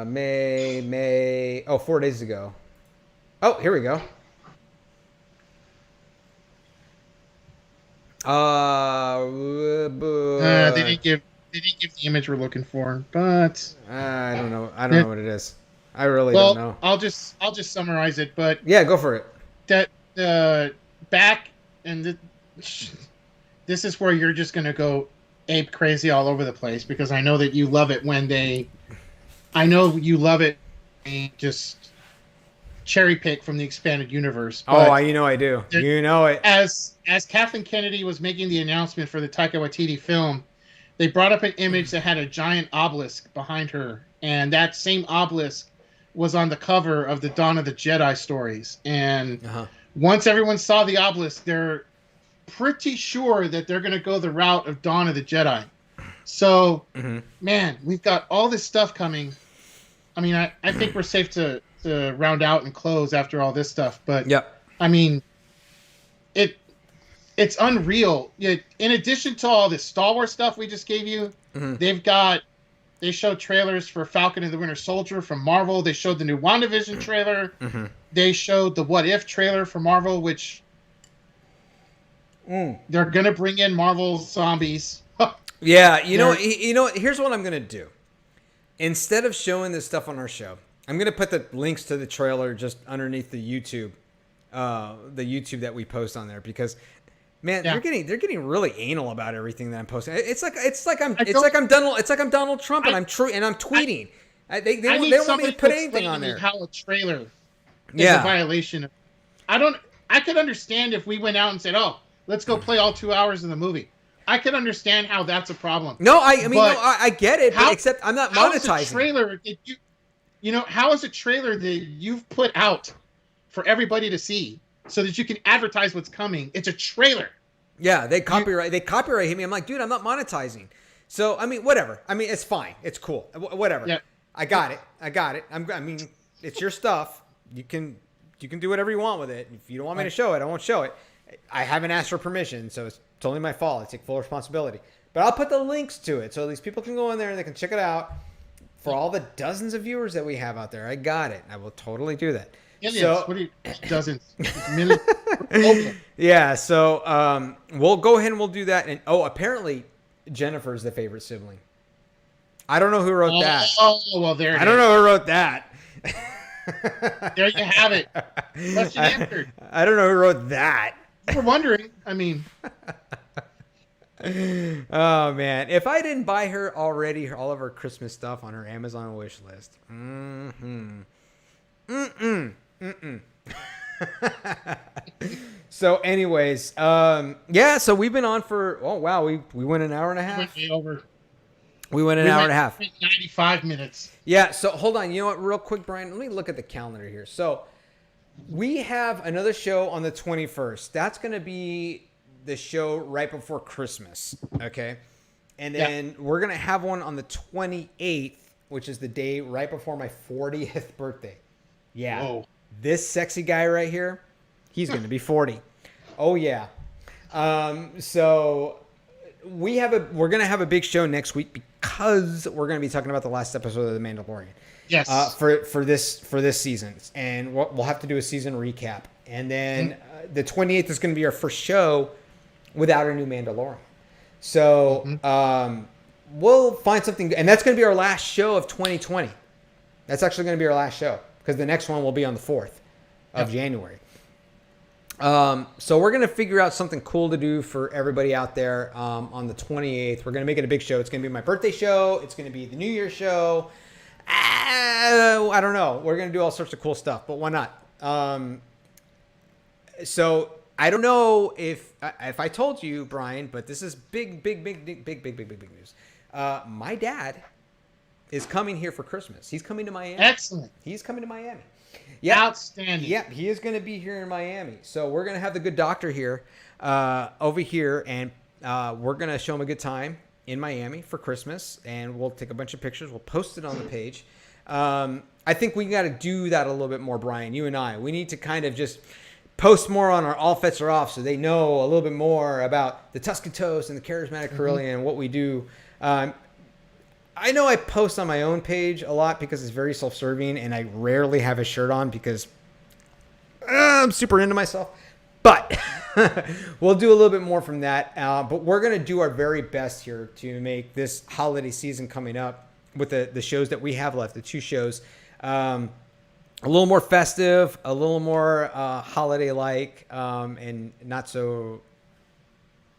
May. Oh, 4 days ago. Oh, here we go. They didn't give the image we're looking for, but I don't know. I don't know what it is. I really don't know. I'll just summarize it. But yeah, go for it. That back and this is where you're just gonna go ape crazy all over the place, because I know that you love it when they. I know you love it. Just cherry pick from the expanded universe. Oh, you know I do. You know it. As Kathleen Kennedy was making the announcement for the Taika Waititi film, they brought up an image that had a giant obelisk behind her, and that same obelisk was on the cover of the Dawn of the Jedi stories. And once everyone saw the obelisk, they're pretty sure that they're going to go the route of Dawn of the Jedi. So, man, we've got all this stuff coming. I mean, I think we're safe to round out and close after all this stuff. But, I mean, it's unreal. In addition to all this Star Wars stuff we just gave you, they showed trailers for Falcon and the Winter Soldier from Marvel. They showed the new WandaVision trailer. They showed the What If trailer for Marvel, which they're going to bring in Marvel zombies. Yeah, you know, here's what I'm going to do. Instead of showing this stuff on our show, I'm going to put the links to the trailer just underneath the YouTube that we post on there, because man, they're getting really anal about everything that I'm posting. It's like I'm Donald Trump and I'm tweeting. They don't want me to put anything on there. How a trailer is a violation of. I could understand if we went out and said, "Oh, let's go play all 2 hours of the movie." I can understand how that's a problem. No, I get it, except I'm not monetizing. How is a trailer how is a trailer that you've put out for everybody to see so that you can advertise what's coming? It's a trailer. Yeah, they copyright hit me. I'm like, dude, I'm not monetizing. So, I mean, whatever. I mean, it's fine. It's cool. Whatever. Yeah. I got it. I mean, it's your stuff. You can do whatever you want with it. If you don't want me to show it, I won't show it. I haven't asked for permission, so it's totally my fault. I take full responsibility. But I'll put the links to it so these people can go in there and they can check it out. For all the dozens of viewers that we have out there, I got it. I will totally do that. Millions. What are you, dozens? Millions. Yeah, so we'll go ahead and we'll do that. And apparently Jennifer's the favorite sibling. I don't know who wrote that. Oh, well, there it is. I don't know who wrote that. There you have it. Question answered. I don't know who wrote that. We're wondering. I mean, Oh man, if I didn't buy her already all of her Christmas stuff on her Amazon wish list. So anyways, yeah, so we've been on for, oh wow, we went an hour and a half. We went an hour and a half. 95 minutes. Yeah, so hold on. You know what? Real quick, Brian, let me look at the calendar here. So we have another show on the 21st. That's going to be the show right before Christmas, okay? And then we're going to have one on the 28th, which is the day right before my 40th birthday. Yeah. Whoa. This sexy guy right here, he's going to be 40. Oh, yeah. So we're going to have a big show next week because we're going to be talking about the last episode of The Mandalorian. Yes. For this season, and we'll have to do a season recap, and then the 28th is going to be our first show without a new Mandalorian. So we'll find something, and that's going to be our last show of 2020. That's actually going to be our last show because the next one will be on the 4th of January. So we're going to figure out something cool to do for everybody out there on the 28th. We're going to make it a big show. It's going to be my birthday show. It's going to be the New Year's show. I don't know. We're going to do all sorts of cool stuff, but why not? So I don't know if I told you, Brian, but this is big news. My dad is coming here for Christmas. He's coming to Miami. Excellent. He's coming to Miami. Yeah. Outstanding. Yep. He is going to be here in Miami. So we're going to have the good doctor here, over here, and we're going to show him a good time in Miami for Christmas, and we'll take a bunch of pictures. We'll post it on the page. I think we got to do that a little bit more, Brian. You and I. We need to kind of just post more on our All Fets Are Off so they know a little bit more about the Tuscan Toast and the Charismatic Carillion and what we do. I know I post on my own page a lot because it's very self-serving, and I rarely have a shirt on because I'm super into myself. But we'll do a little bit more from that. But we're going to do our very best here to make this holiday season coming up with the shows that we have left, the 2 shows, a little more festive, a little more holiday-like, and not so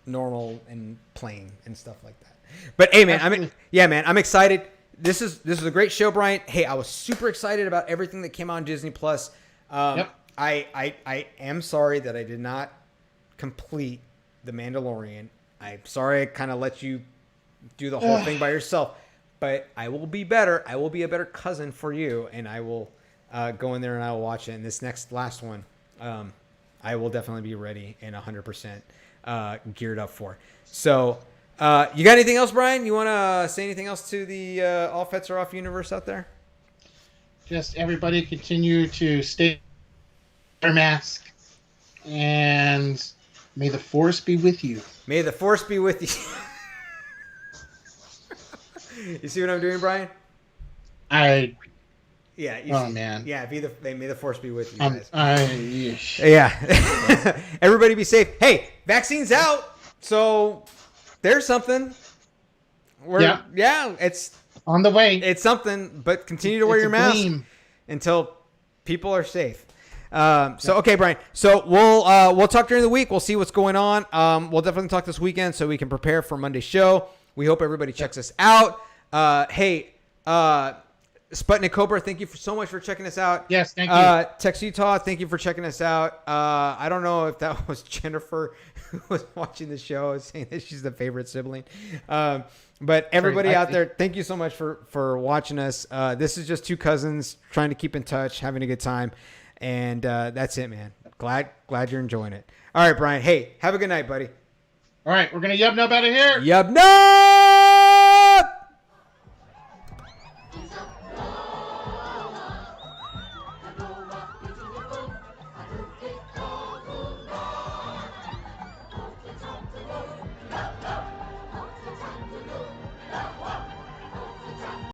normal and plain and stuff like that. But hey, man, I'm excited. This is a great show, Brian. Hey, I was super excited about everything that came out on Disney Plus. I am sorry that I did not complete The Mandalorian. I'm sorry I kind of let you do the whole thing by yourself. But I will be better. I will be a better cousin for you, and I will go in there and I will watch it. And this last one, I will definitely be ready and 100% geared up for. So, you got anything else, Brian? You want to say anything else to the All Fets Are Off universe out there? Just everybody continue to stay wear mask, and may the Force be with you. May the Force be with you. You see what I'm doing, Brian? Yeah. Man. Yeah. May the Force be with you guys. Yeesh. Yeah. Everybody be safe. Hey, vaccine's out, so there's something. Yeah. It's on the way. It's something, but continue to wear your mask until people are safe. Okay, Brian. So we'll talk during the week. We'll see what's going on. We'll definitely talk this weekend so we can prepare for Monday's show. We hope everybody checks us out. Hey, Sputnik Cobra, thank you so much for checking us out. Yes, thank you. Tex Utah, thank you for checking us out. I don't know if that was Jennifer who was watching the show saying that she's the favorite sibling. But everybody out there, thank you so much for watching us. This is just 2 cousins trying to keep in touch, having a good time. And that's it, man. Glad you're enjoying it. All right, Brian. Hey, have a good night, buddy. All right, we're going to yub nub out of here. Yub nub!